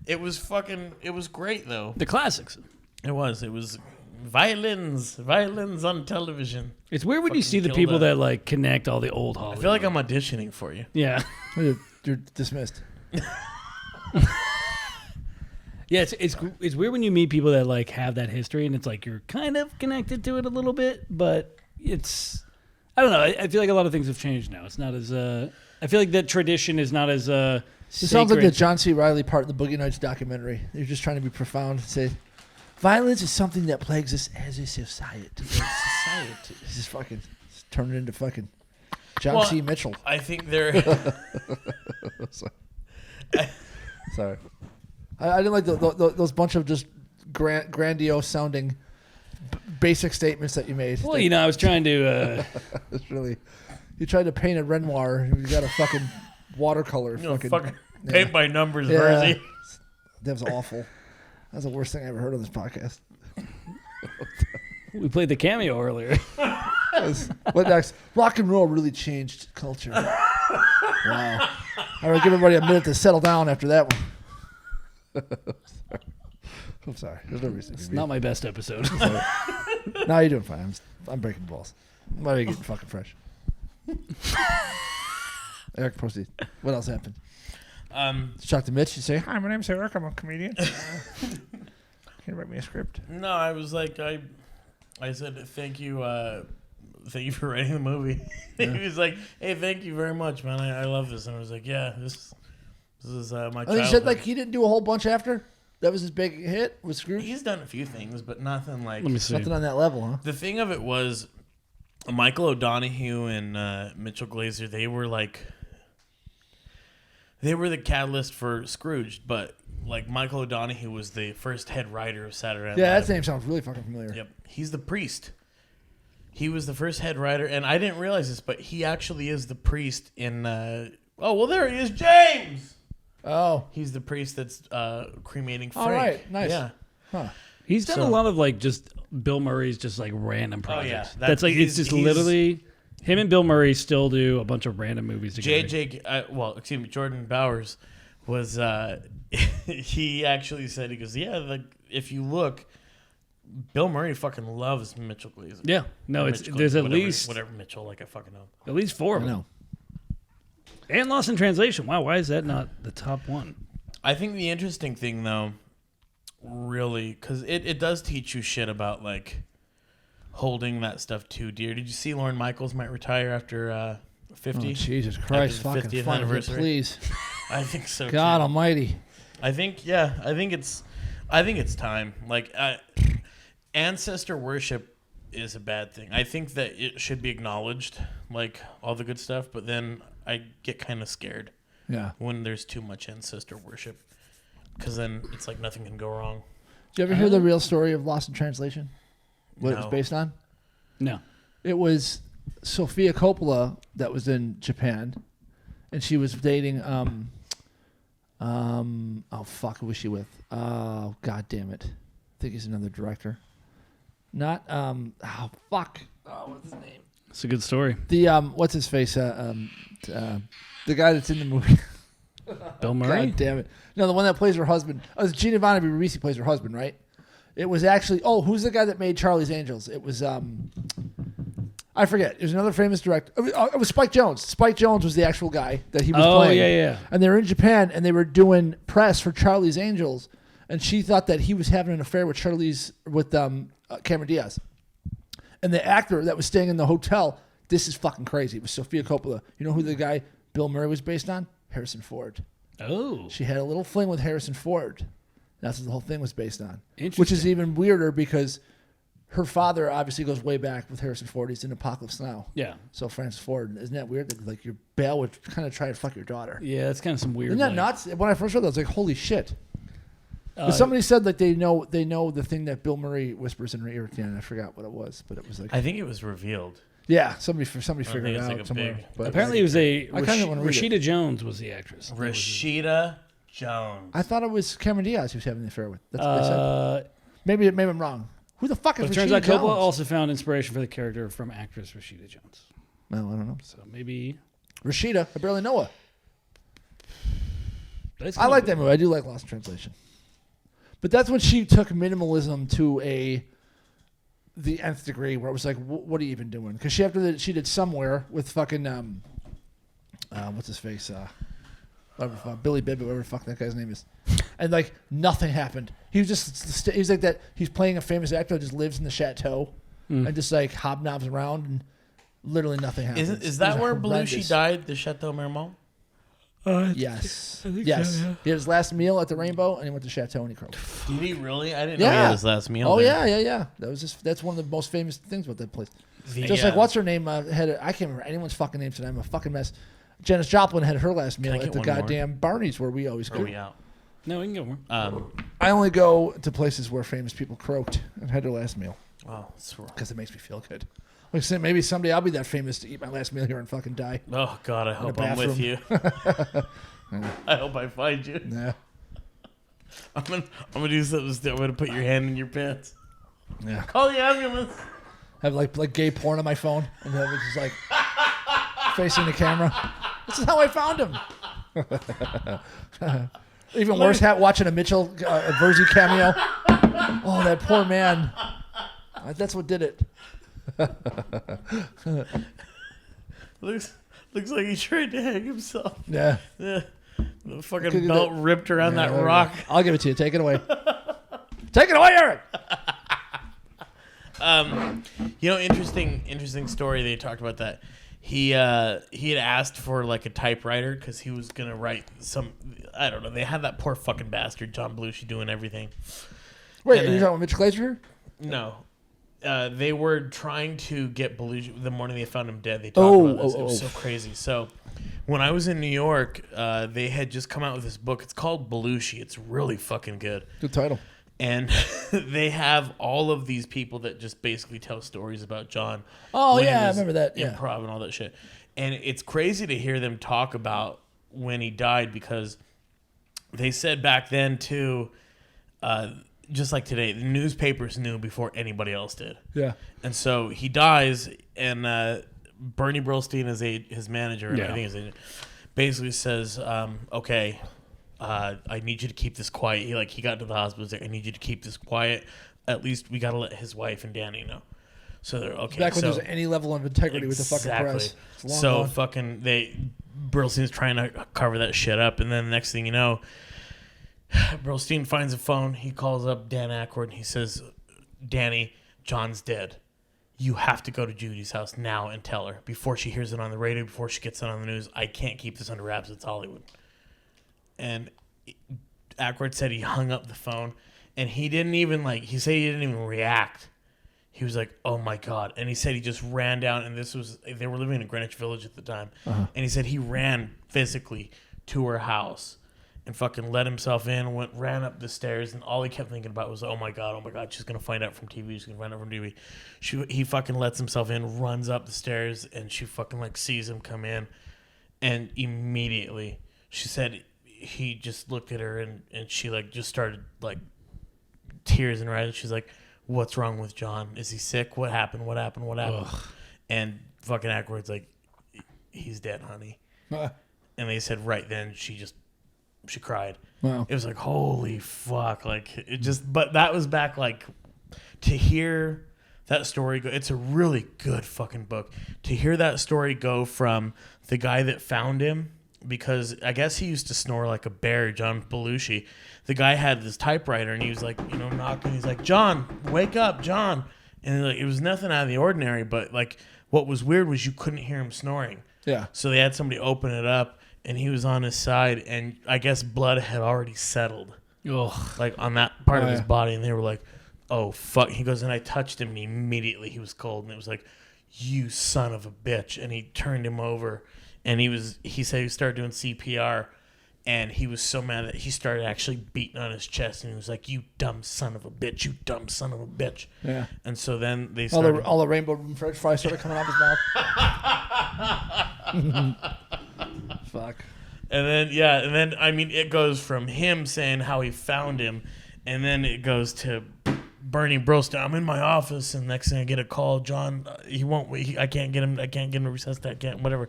It was great though. The classics. It was violins on television. It's weird when you see the people that like connect all the old Hollywood. I feel like I'm auditioning for you. Yeah. You're dismissed. Yeah, it's weird when you meet people that like have that history, and it's like you're kind of connected to it a little bit, but it's, I don't know. I feel like a lot of things have changed now. It's not as I feel like that tradition is not as It sounds like the John C. Reilly part of the Boogie Nights documentary. They're just trying to be profound and say, violence is something that plagues us as a society. It's just fucking turn it into fucking John C. Mitchell. I think they're. Sorry. I didn't like those bunch of just grandiose sounding basic statements that you made. Well, I was trying to. It's really. You tried to paint a Renoir. You got a fucking watercolor. Fucking paint by numbers, Verzi. That was awful. That's the worst thing I ever heard on this podcast. We played the cameo earlier. What next? Rock and roll really changed culture. Wow. All right, give everybody a minute to settle down after that one. I'm sorry. There's no reason. It's not my best episode. No, you're doing fine. I'm breaking balls. I'm already getting fucking fresh. Eric, proceed. What else happened? Talk to Mitch. You say, hi, my name's Eric. I'm a comedian. Can you write me a script? No, I was like, I said, thank you for writing the movie. He was like, hey, thank you very much, man. I love this. And I was like, yeah, this is my childhood. He said like he didn't do a whole bunch after? That was his big hit with Scrooge? He's done a few things, but nothing like... Let me see. Nothing on that level, huh? The thing of it was, Michael O'Donoghue and Mitchell Glazer, they were the catalyst for Scrooge, but like Michael O'Donoghue was the first head writer of Saturday Night Live. Yeah, that name sounds really fucking familiar. Yep. He's the priest. He was the first head writer, and I didn't realize this, but he actually is the priest in... there he is, James! Oh. He's the priest that's cremating Frank. All right, nice. Yeah. Huh. He's done a lot of like just Bill Murray's just like random projects. Yeah. That's like it's just literally him and Bill Murray still do a bunch of random movies together. Jordan Bowers was he actually said, he goes, yeah, like if you look, Bill Murray fucking loves Mitchell Glazer. Yeah. No, there's at least whatever Mitchell, like I fucking know. At least 4 of them. And Lost in Translation. Wow, why is that not the top one? I think the interesting thing, though, really, because it does teach you shit about, like, holding that stuff too dear. Did you see Lorne Michaels might retire after 50? Oh, Jesus Christ, fucking 50th fun, anniversary. please. I think so, God too. almighty. I think it's time. Like, ancestor worship is a bad thing. I think that it should be acknowledged, like all the good stuff, but then I get kind of scared Yeah. when there's too much ancestor worship, because then it's like nothing can go wrong. Did you ever hear the real story of Lost in Translation? What it was No. based on? No. It was Sofia Coppola that was in Japan, and she was dating oh fuck, who was she with? Oh god damn it. I think he's another director. Not oh fuck. Oh, what's his name? It's a good story. The what's his face? The guy that's in the movie. Bill Murray? God damn it. No, the one that plays her husband. Oh, it's Giovanni Ribisi plays her husband, right? It was actually who's the guy that made Charlie's Angels? It was I forget. It was another famous director. It was Spike Jonze. Spike Jonze was the actual guy that he was playing. Oh, yeah. And they were in Japan, and they were doing press for Charlie's Angels, and she thought that he was having an affair with Cameron Diaz. And the actor that was staying in the hotel, this is fucking crazy. It was Sofia Coppola. You know who the guy Bill Murray was based on? Harrison Ford. Oh. She had a little fling with Harrison Ford. That's what the whole thing was based on. Interesting. Which is even weirder because her father obviously goes way back with Harrison Ford. He's in Apocalypse Now. Yeah. So Francis Ford, isn't that weird that like your Belle would kind of try to fuck your daughter? Yeah, that's kind of some weird. Isn't that like, nuts? When I first read that, I was like, holy shit. But somebody said like they know the thing that Bill Murray whispers in her ear at the end. I forgot what it was, but it was like I think it was revealed. yeah, somebody figured think it it's out like a somewhere. big- But Apparently, it was a I kinda wanna read it. Rashida Jones was the actress. Rashida Jones. I thought it was Cameron Diaz who was having the affair with. That's what they said. Uh, Maybe I'm wrong. Who the fuck is but it Rashida turns out Jones? Coppola also found inspiration for the character from actress Rashida Jones. Well, I don't know. So maybe Rashida, I barely know her. that's I kinda like good. that movie. I do like Lost in Translation. But that's when she took minimalism to the nth degree, where it was like, what are you even doing? Because she did Somewhere with fucking what's his face, Billy Bibb, whatever the fuck that guy's name is, and like nothing happened. He was just he's like that. He's playing a famous actor that just lives in the chateau and just like hobnobs around, and literally nothing happens. Is that It was where horrendous. Belushi died? The Chateau Marmont? Yes. I think Yes. so, yeah. He had his last meal at the Rainbow, and he went to Chateau and he croaked. Did he really? I didn't know he Yeah. had his last meal. Oh there. yeah. That's one of the most famous things about that place. The, Just like what's her name? I can't remember anyone's fucking name today. I'm a fucking mess. Janis Joplin had her last meal I at get the one more? goddamn Barney's where we always Are go. we out? No, we can go more. I only go to places where famous people croaked and had their last meal Oh, it's wrong. because it makes me feel good. Like I said, maybe someday I'll be that famous to eat my last meal here and fucking die. Oh God, I hope I'm with you. I hope I find you. Yeah. I'm gonna do something stupid. I'm gonna put your hand in your pants. Yeah. Call the ambulance. Have like gay porn on my phone and then it's just like facing the camera. This is how I found him. Even worse, watching a Mitchell Verzi cameo. Oh, that poor man. That's what did it. Looks like he tried to hang himself. Yeah. Yeah. The Could fucking do belt that. ripped around Yeah, that rock. I'll give it to you. Take it away. Take it away, Eric. Interesting story. They talked about that. He had asked for like a typewriter because he was gonna write some. I don't know. They had that poor fucking bastard John Belushi doing everything. Wait, And are you then- talking about Mitch Glazer here? No. They were trying to get Belushi the morning they found him dead. They talked about this. It was so crazy. So when I was in New York, they had just come out with this book. It's called Belushi. It's really fucking good. Good title. And they have all of these people that just basically tell stories about John. Oh, when he yeah, I was remember that, yeah. Improv and all that shit. And it's crazy to hear them talk about when he died because they said back then too, just like today, the newspapers knew before anybody else did. Yeah. And so he dies, and Bernie Brillstein is his manager, and Yeah. I think his agent, basically says, "Okay, I need you to keep this quiet." He got to the hospital. He's like, "I need you to keep this quiet. At least we got to let his wife and Danny know." So they're okay. Back when so, there was any level of integrity with the fucking press. It's long So gone. fucking Brillstein's trying to cover that shit up, and then the next thing you know, Brillstein finds a phone. He calls up Dan Aykroyd and he says, "Danny, John's dead. You have to go to Judy's house now and tell her before she hears it on the radio, before she gets it on the news. I can't keep this under wraps. It's Hollywood." And Aykroyd said he hung up the phone, And he didn't even he said he didn't even react. He was like, oh my God. And he said he just ran down, and they were living in Greenwich Village at the time. And he said he ran physically to her house and fucking let himself in, ran up the stairs, and all he kept thinking about was, oh my God, she's going to find out from TV, He fucking lets himself in, runs up the stairs, and she fucking sees him come in. And immediately, she said he just looked at her, and she just started tears in her eyes. She's like, what's wrong with John? Is he sick? What happened? Ugh. And fucking Aykroyd's like, he's dead, honey. And they said right then she cried. Wow. It was like, holy fuck. But that was back to hear that story go. It's a really good fucking book. To hear that story go from the guy that found him, because I guess he used to snore like a bear, John Belushi. The guy had this typewriter, and he was knocking. He's like, John, wake up, John. And it was nothing out of the ordinary, but what was weird was you couldn't hear him snoring. Yeah. So they had somebody open it up, and he was on his side, and I guess blood had already settled. Ugh. On that part of his body, and they were like, oh, fuck. He goes, and I touched him, and immediately he was cold, and it was like, you son of a bitch. And he turned him over, and he said he started doing CPR, and he was so mad that he started actually beating on his chest, and he was like, you dumb son of a bitch, you dumb son of a bitch. Yeah. And so then they started... All the rainbow French fries started coming out of his mouth. Fuck. And then I mean, it goes from him saying how he found him, and then it goes to Bernie Brosnan. I'm in my office, and next thing I get a call, John, I can't get him to resuscitate, whatever.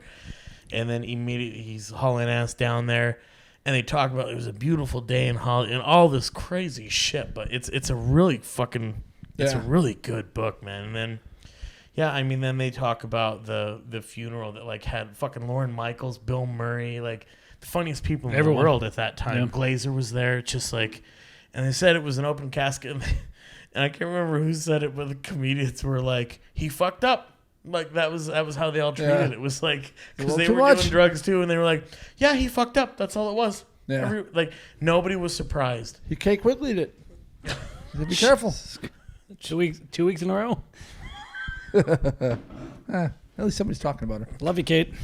And then immediately he's hauling ass down there, and they talk about it was a beautiful day in Hollywood and all this crazy shit. But it's a really fucking a really good book, man. And then then they talk about the funeral that had fucking Lorne Michaels, Bill Murray, the funniest people in the world at that time. Yeah. Glazer was there, just and they said it was an open casket, and I can't remember who said it, but the comedians were like, he fucked up. That was how they all treated it. It was because they were doing drugs too, and they were like, yeah, he fucked up. That's all it was. Yeah. Nobody was surprised. He Kate Quigley'd it. Be careful. 2 weeks in a row. At least somebody's talking about her. Love you, Kate.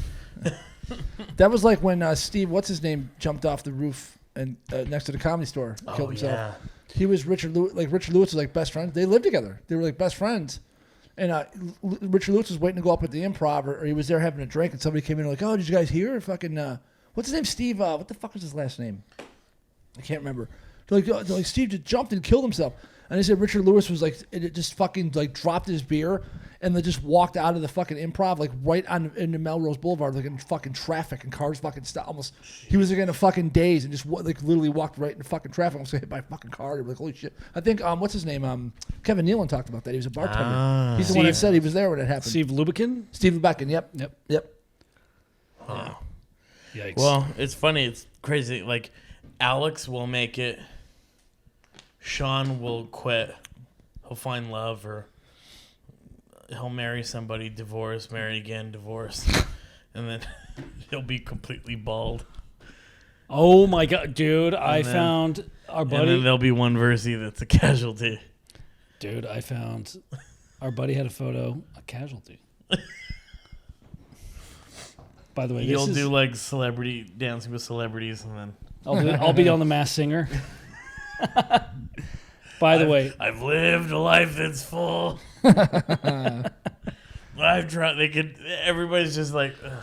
That was when Steve, what's his name, jumped off the roof and next to the Comedy Store, killed himself. Yeah. He was Richard Lewis. Richard Lewis was best friends. They lived together. They were best friends. And Richard Lewis was waiting to go up at the Improv, or he was there having a drink, and somebody came in and oh, did you guys hear? Fucking, what's his name? Steve, what the fuck was his last name? I can't remember. They're like, Steve just jumped and killed himself. And they said Richard Lewis was it just fucking dropped his beer and then just walked out of the fucking Improv right into Melrose Boulevard in fucking traffic, and cars fucking stopped. Almost he was in a fucking daze and just literally walked right into fucking traffic. Almost got hit by a fucking car. They were holy shit. I think what's his name? Kevin Nealon talked about that. He was a bartender. He's the one that said he was there when it happened. Steve Lubekin? Steve Lubekin. Yep. Wow. Yikes. Well, it's funny. It's crazy. Alex will make it. Sean will quit. He'll find love, or he'll marry somebody, divorce, marry again, divorce, and then he'll be completely bald. Oh my God, dude! I found our buddy. And then there'll be one Verzi that's a casualty. Dude, I found our buddy had a photo, a casualty. By the way, You'll do celebrity dancing with celebrities, and then I'll be on The Masked Singer. By the way, I've lived a life that's full. I've tried. Everybody's just like, ugh.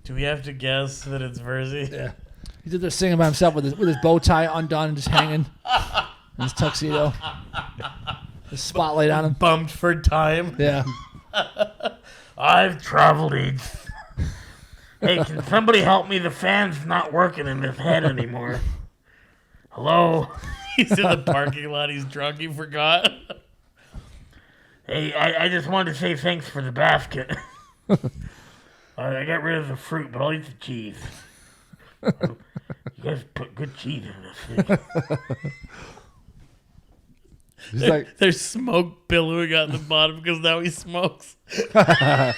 Do we have to guess that it's Verzi? Yeah. He did this singing by himself with his bow tie undone and just hanging in his tuxedo. The spotlight on him. Bumped for time. Yeah. I've traveled east. Hey, can somebody help me? The fan's not working in his head anymore. Hello? He's in the parking lot. He's drunk. He forgot. Hey, I just wanted to say thanks for the basket. I got rid of the fruit, but I'll eat the cheese. You guys put good cheese in this thing. There's smoke billowing out the bottom because now he smokes. Oh,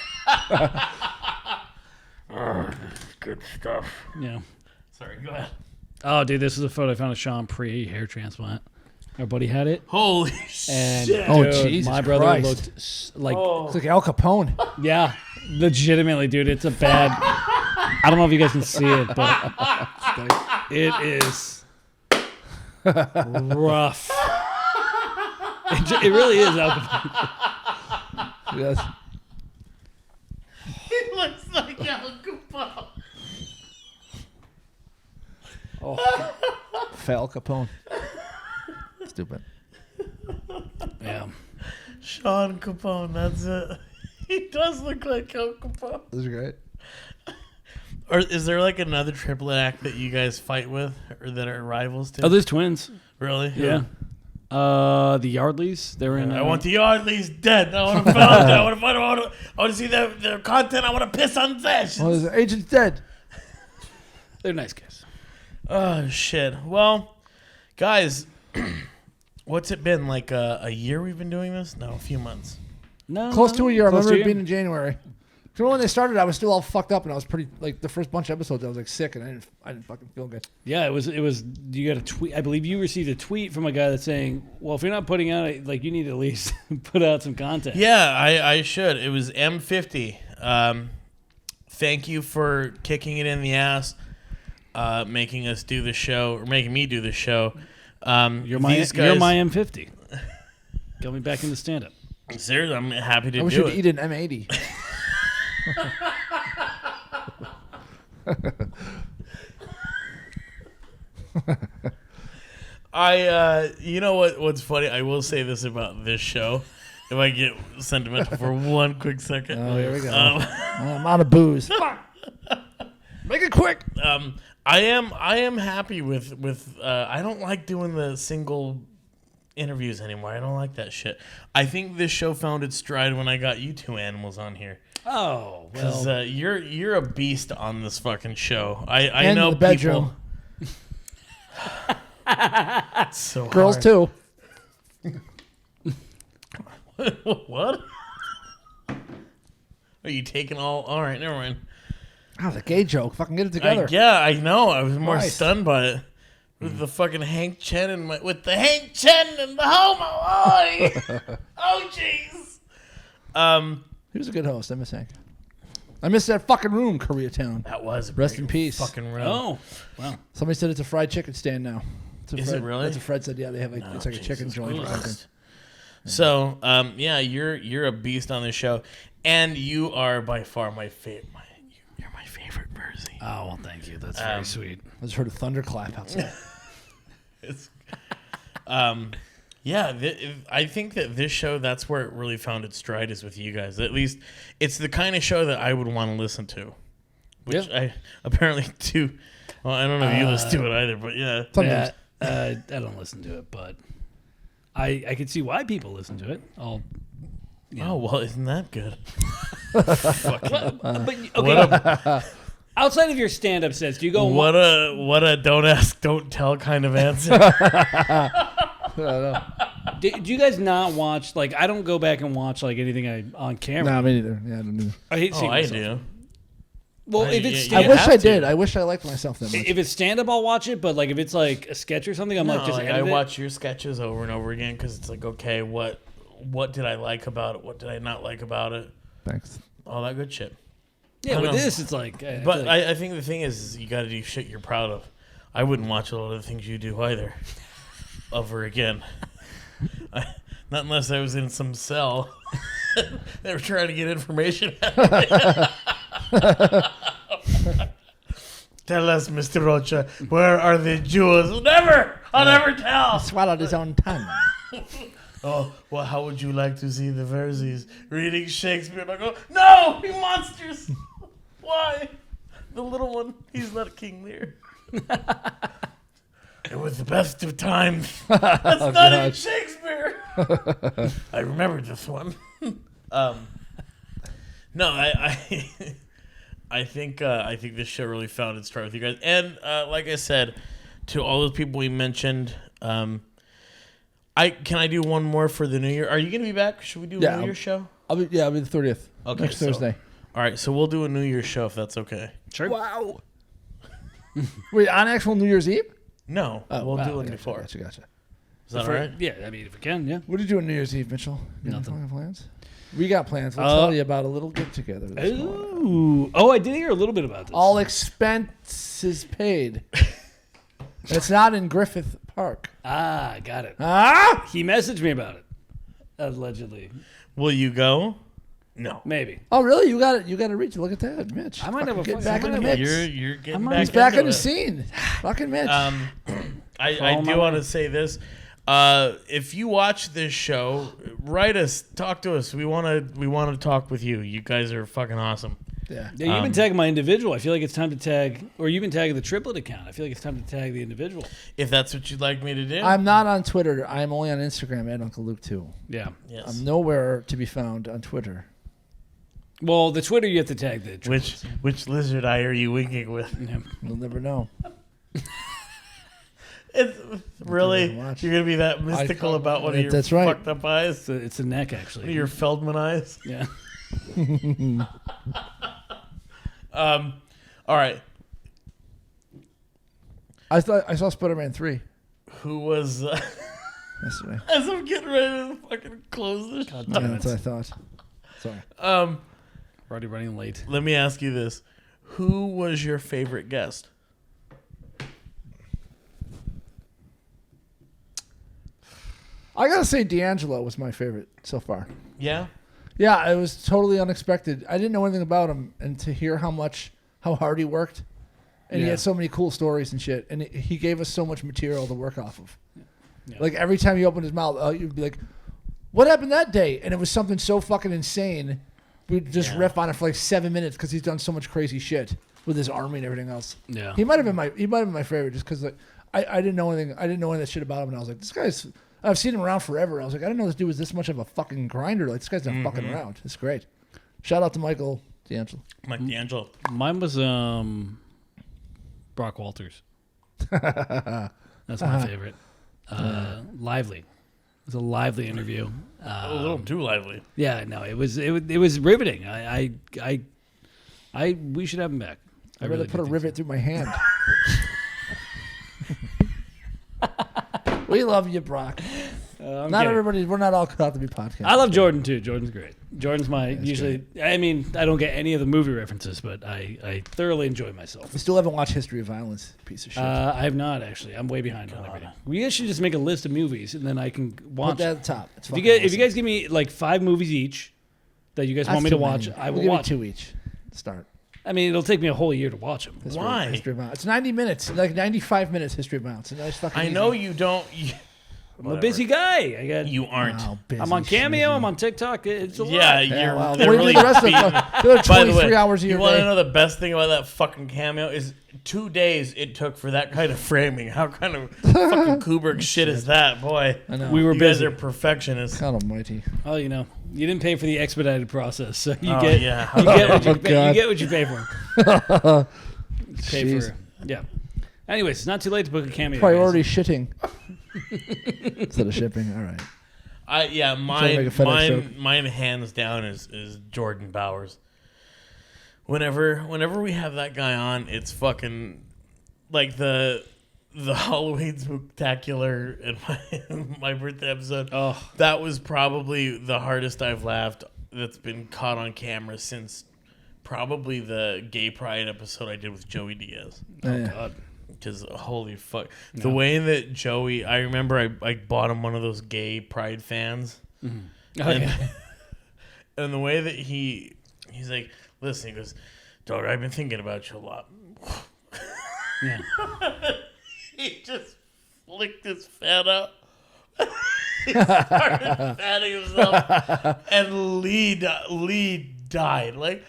this is good stuff. yeah. Sorry, go ahead. Oh, dude, this is a photo I found of Sean pre-hair transplant. Our buddy had it. Holy And shit. Oh, dude, Jesus my brother Christ. looked like, It's like Al Capone. yeah, legitimately, dude. It's a bad. I don't know if you guys can see it, but it is rough. It really is Al Capone. Yes. He looks like Al Capone. Al Capone. Stupid. Yeah. Sean Capone, that's it. He does look like Al Capone. This is great. Or is there like another triplet act that you guys fight with or that are rivals to? Oh, there's twins. Really? Yeah. The Yardleys. They're in. I want the Yardleys dead. I want to fight. I want to fight. I want to see their content. I want to piss on sessions. Oh, the agent's dead. They're nice guys. Oh shit. Well, guys, what's it been like? A year we've been doing this? No, a few months. No, Close to a year. I Close remember to it a being year. in January. So when they started, I was still all fucked up, and I was pretty like the first bunch of episodes. I was like sick, and I didn't fucking feel good. Yeah, it was. You got a tweet. I believe you received a tweet from a guy that's saying, "Well, if you're not putting out, like, you need to at least put out some content." Yeah, I should. It was M50. Thank you for kicking it in the ass, making us do the show, or making me do the show. You're my M50. Got me back into stand up. Seriously, I'm happy to I wish do you'd it. eat an M80. You know what's funny? I will say this about this show. If I get sentimental for one quick second. Oh, here we go. I'm out of booze. Make it quick. I am happy with I don't like doing the single interviews anymore. I don't like that shit. I think this show found its stride when I got you two animals on here. Oh, Because well. you're a beast on this fucking show. I And know the bedroom. people. It's so Girls hard. too. What? Are you taking all right, never mind. Oh, the gay joke. Fucking get it together. Yeah, I know. I was more Christ. stunned by it. With the fucking Hank Chen and with the Hank Chen and the homo. Oh, jeez. He was a good host. I miss Hank. I miss that fucking room, Koreatown. That was a Rest great in peace. Fucking room. Oh, wow. Somebody said it's a fried chicken stand now. Is it really? That's what Fred said. Yeah, they have like it's like a chicken Jesus joint. or something. Christ. So, yeah, you're a beast on this show, and you are by far my favorite. You're my favorite Verzi. Oh, well, thank you. That's very sweet. I just heard a thunderclap outside. It's, yeah, I think that this show, that's where it really found its stride, is with you guys. At least it's the kind of show that I would want to listen to, which I apparently do. Well, I don't know if you listen to it either, but yeah. Sometimes. I don't listen to it, but I can see why people listen to it. Oh, well, isn't that good? But okay, outside of your stand-up sets, do you go? What a don't ask, don't tell kind of answer. Do you guys not watch? Like, I don't go back and watch like anything on camera. Nah, me neither. Yeah, I don't either. I hate seeing I myself. do. Well, I- if it's yeah, I you wish have I to. did. I wish I liked myself that much. if it's stand-up, I'll watch it. But like, if it's like a sketch or something, I'm No, like, just like, edit I it. watch your sketches over and over again because it's like, okay, what did I like about it? What did I not like about it? Thanks. All that good shit. Yeah, I with know. this, it's like. I But feel like- I think the thing is you got to do shit you're proud of. I wouldn't watch a lot of the things you do either. Over again. Not unless I was in some cell. They were trying to get information out of me. Tell us, Mr. Rocha, where are the jewels? Never! I'll never tell! Swallowed his own tongue. Oh, well, how would you like to see the Verzis reading Shakespeare? And I go, no, you monsters! Why? The little one, he's not a King Lear. It was the best of times. That's not even Shakespeare. I remembered this one. No, I think this show really found its stride with you guys, and like I said, to all those people we mentioned, can I do one more for the New Year? Are you gonna be back? Should we do a New Year's show? I'll be the 30th. Okay, Next so- Thursday. All right, so we'll do a New Year's show if that's okay. Sure. Wow. Wait, on actual New Year's Eve? No, we'll do it gotcha, before. Gotcha. Is that all right? Yeah, I mean, if we can, yeah. What are you doing New Year's Eve, Mitchell? You got Nothing. fucking plans? We got plans. We'll tell you about a little get together. This morning. Ooh. Oh, I did hear a little bit about this. All expenses paid. It's not in Griffith Park. Ah, got it. Ah! He messaged me about it. Allegedly. Will you go? No. Maybe. Oh, really? You got it. You got to reach. Look at that, Mitch. I might have a Get fucking- back I in the might have mix. You're getting I'm back. He's back into in the it. scene. Fucking Mitch. I do want to say this. If you watch this show, write us, talk to us. We want to talk with you. You guys are fucking awesome. yeah. Yeah, you've been tagging my individual. I feel like it's time to tag, or you've been tagging the triplet account. I feel like it's time to tag the individual. If that's what you'd like me to do. I'm not on Twitter. I'm only on Instagram at Uncle Luke too. Yeah. yes. I'm nowhere to be found on Twitter. Well, the Twitter, you have to tag the triplets. Which lizard eye are you winking with? Yeah. You'll never know. It's really, watch. you're gonna be that mystical about one of your That's right. fucked up eyes, It's a neck, one actually. of your Feldman eyes. Yeah. All right. I saw Spider-Man 3 Who was? yesterday. As I'm getting ready to fucking close this. God Yeah, damn that's it. what I thought. Sorry. Already running late. Let me ask you this: who was your favorite guest? I gotta say, D'Angelo was my favorite so far. Yeah. Yeah, it was totally unexpected. I didn't know anything about him, and to hear how hard he worked, and he Yeah. had so many cool stories and shit, and he gave us so much material to work off of. Yeah. Like every time he opened his mouth, you'd be like, "What happened that day?" And it was something so fucking insane. We'd just riff on it for like 7 minutes because he's done so much crazy shit with his army and everything else. Yeah. He might have been my favorite just because like I didn't know anything. I didn't know any of that shit about him, and I was like, this guy's. I've seen him around forever. I was like, I didn't know this dude was this much of a fucking grinder. Like this guy's not fucking around. It's great. Shout out to Michael D'Angelo. Mike D'Angelo. Mine was Brock Walters. That's my favorite. Lively. It was a lively interview. A little too lively. Yeah, no, it was riveting. We should have him back. I'd rather put a rivet through my hand. We love you, Brock. Not kidding. everybody. We're not all cut out to be podcasts. I love Jordan too. Jordan's great. Jordan's my usually. I mean, I don't get any of the movie references, but I thoroughly enjoy myself. We still haven't watched History of Violence. Piece of shit. I have not actually. I'm way behind on everything. We should just make a list of movies and then I can Put watch. that at the top. It's If you fucking guys give me like 5 movies each that you guys want me to watch, I will we'll watch. give you 2 each. Start. I mean, it'll take me a whole year to watch them. Why? History of Violence. It's 90 minutes. Like 95 minutes. History of Violence. And that's fucking I know easy. you don't. I'm a busy guy. I got. You aren't. Wow, busy, I'm on Cameo. schmizzy. I'm on TikTok. It's a Yeah, lot. you're well, they're what do you really do the rest of beating- the other By the 23 way, hours of your you want to day? know the best thing about that fucking Cameo is 2 days it took for that kind of framing. How kind of fucking Kubrick shit is that, boy? I know. We were You guys busy. are perfectionists. God almighty. Oh, you know, you didn't pay for the expedited process, so you Oh, get yeah. you get what you Oh, pay. God. You get what you pay for. Pay Jeez. for yeah. Anyways, it's not too late to book a Cameo. Priority shitting. Instead of shipping. All right. Yeah, trying to make a FedEx joke. mine hands down is Jordan Bowers. Whenever we have that guy on, it's fucking like the Halloween Spooktacular and my birthday episode. Oh. That was probably the hardest I've laughed that's been caught on camera since probably the Gay Pride episode I did with Joey Diaz. Yeah. God. Because holy fuck, the way that Joey, I remember I bought him one of those Gay Pride fans, Oh, and, yeah. and the way that he's like, listen, he goes, dog, I've been thinking about you a lot. Yeah. He just flicked his fan up. He started fanning himself, and Lee died. Like,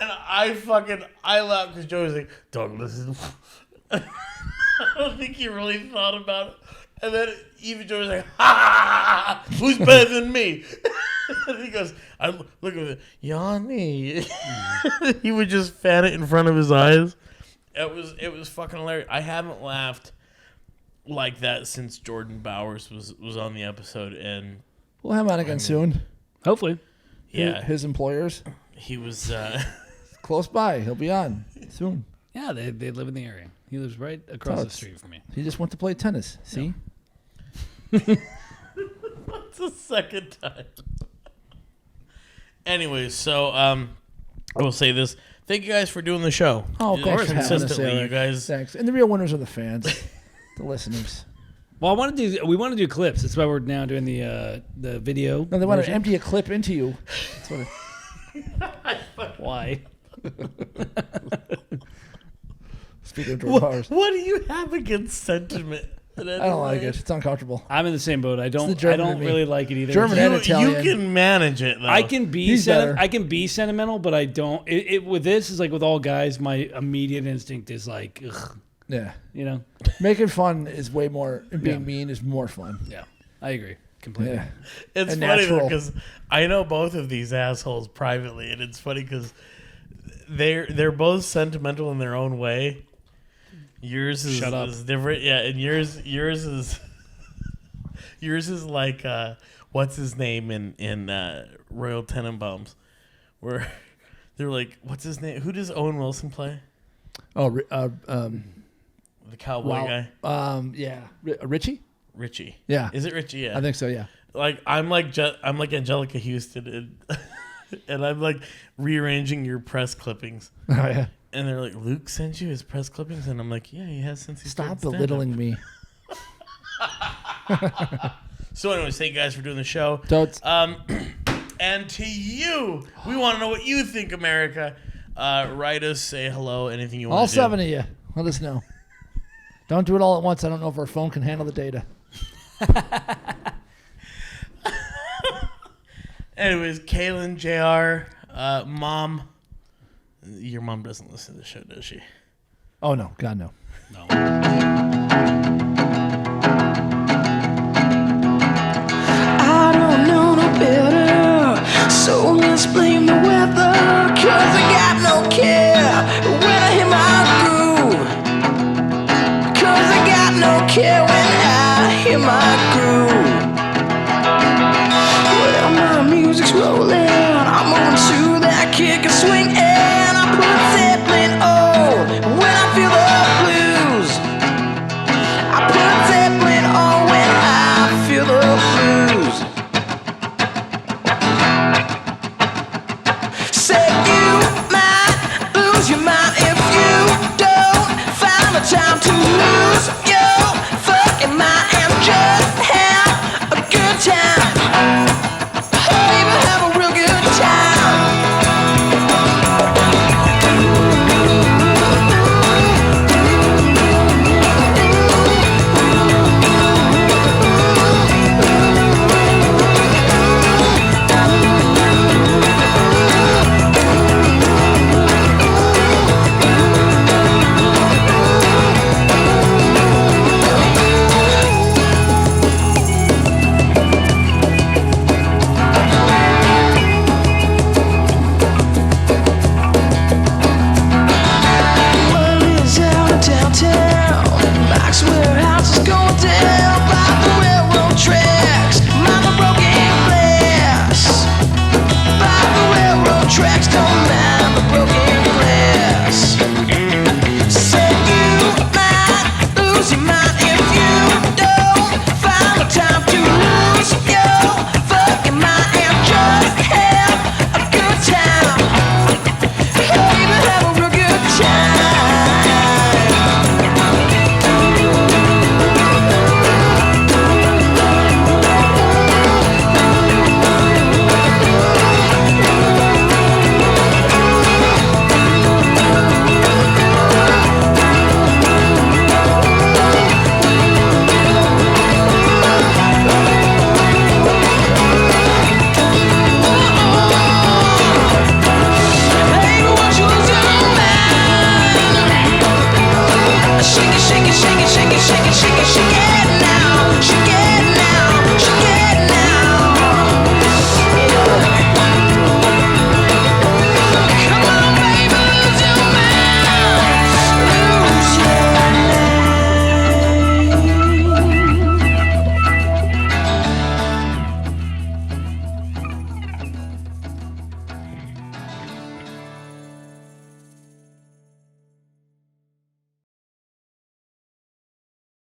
and I laughed because Joey was like, dog, listen. I don't think he really thought about it. And then even Joey was like, ha! Who's better than me? And he goes, I'm looking at it, Yanni. He would just fan it in front of his eyes. It was fucking hilarious. I haven't laughed like that since Jordan Bowers was on the episode, and We'll have him on again soon. Hopefully. yeah, His employers. he was Close by. He'll be on soon. Yeah, they live in the area. He lives right across the Totes. street from me. He just went to play tennis. See? It's the second time. Anyways, so I will say this. Thank you guys for doing the show. Oh, thanks for having us, consistently, Eric. you guys. Thanks. And the real winners are the fans, the listeners. Well, we want to do clips. That's why we're now doing the video. No, they want to version. empty a clip into you. That's what Why? Speaking of George Powers. What do you have against sentiment? I don't like it. It's uncomfortable. I'm in the same boat. I the don't German in me. really like it either. German and You Italian. can manage it, though. I can be He's better. I can be sentimental, but I don't. With this is like with all guys. My immediate instinct is like, ugh, Yeah. you know. Making fun is way more, and being Yeah. mean is more fun. Yeah, I agree completely. Yeah. It's and funny natural. because I know both of these assholes privately, and it's funny because they're both sentimental in their own way. Yours is, Shut up. is different, yeah, and yours is like what's his name in Royal Tenenbaums, where they're like, what's his name? Who does Owen Wilson play? Oh, The cowboy guy, yeah. Richie? Richie. Yeah. Is it Richie? Yeah. I think so, yeah. Like I'm like Angelica Houston, and I'm like rearranging your press clippings. Oh, yeah. And they're like, Luke sent you his press clippings? And I'm like, yeah, he has since he Stop started belittling me. So anyways, thank you guys for doing the show. Totes. And to you, we want to know what you think, America. Write us, say hello, anything you want All to do. 7 of you. Let us know. Don't do it all at once. I don't know if our phone can handle the data. Anyways, Kaylin, JR, Mom. Your mom doesn't listen to the show, does she? Oh, no. God, no. I don't know no better, so let's blame the weather. 'Cause I got no care when I hear my groove. 'Cause I got no care when I hear my groove. Well, my music's rolling, I'm on to that kick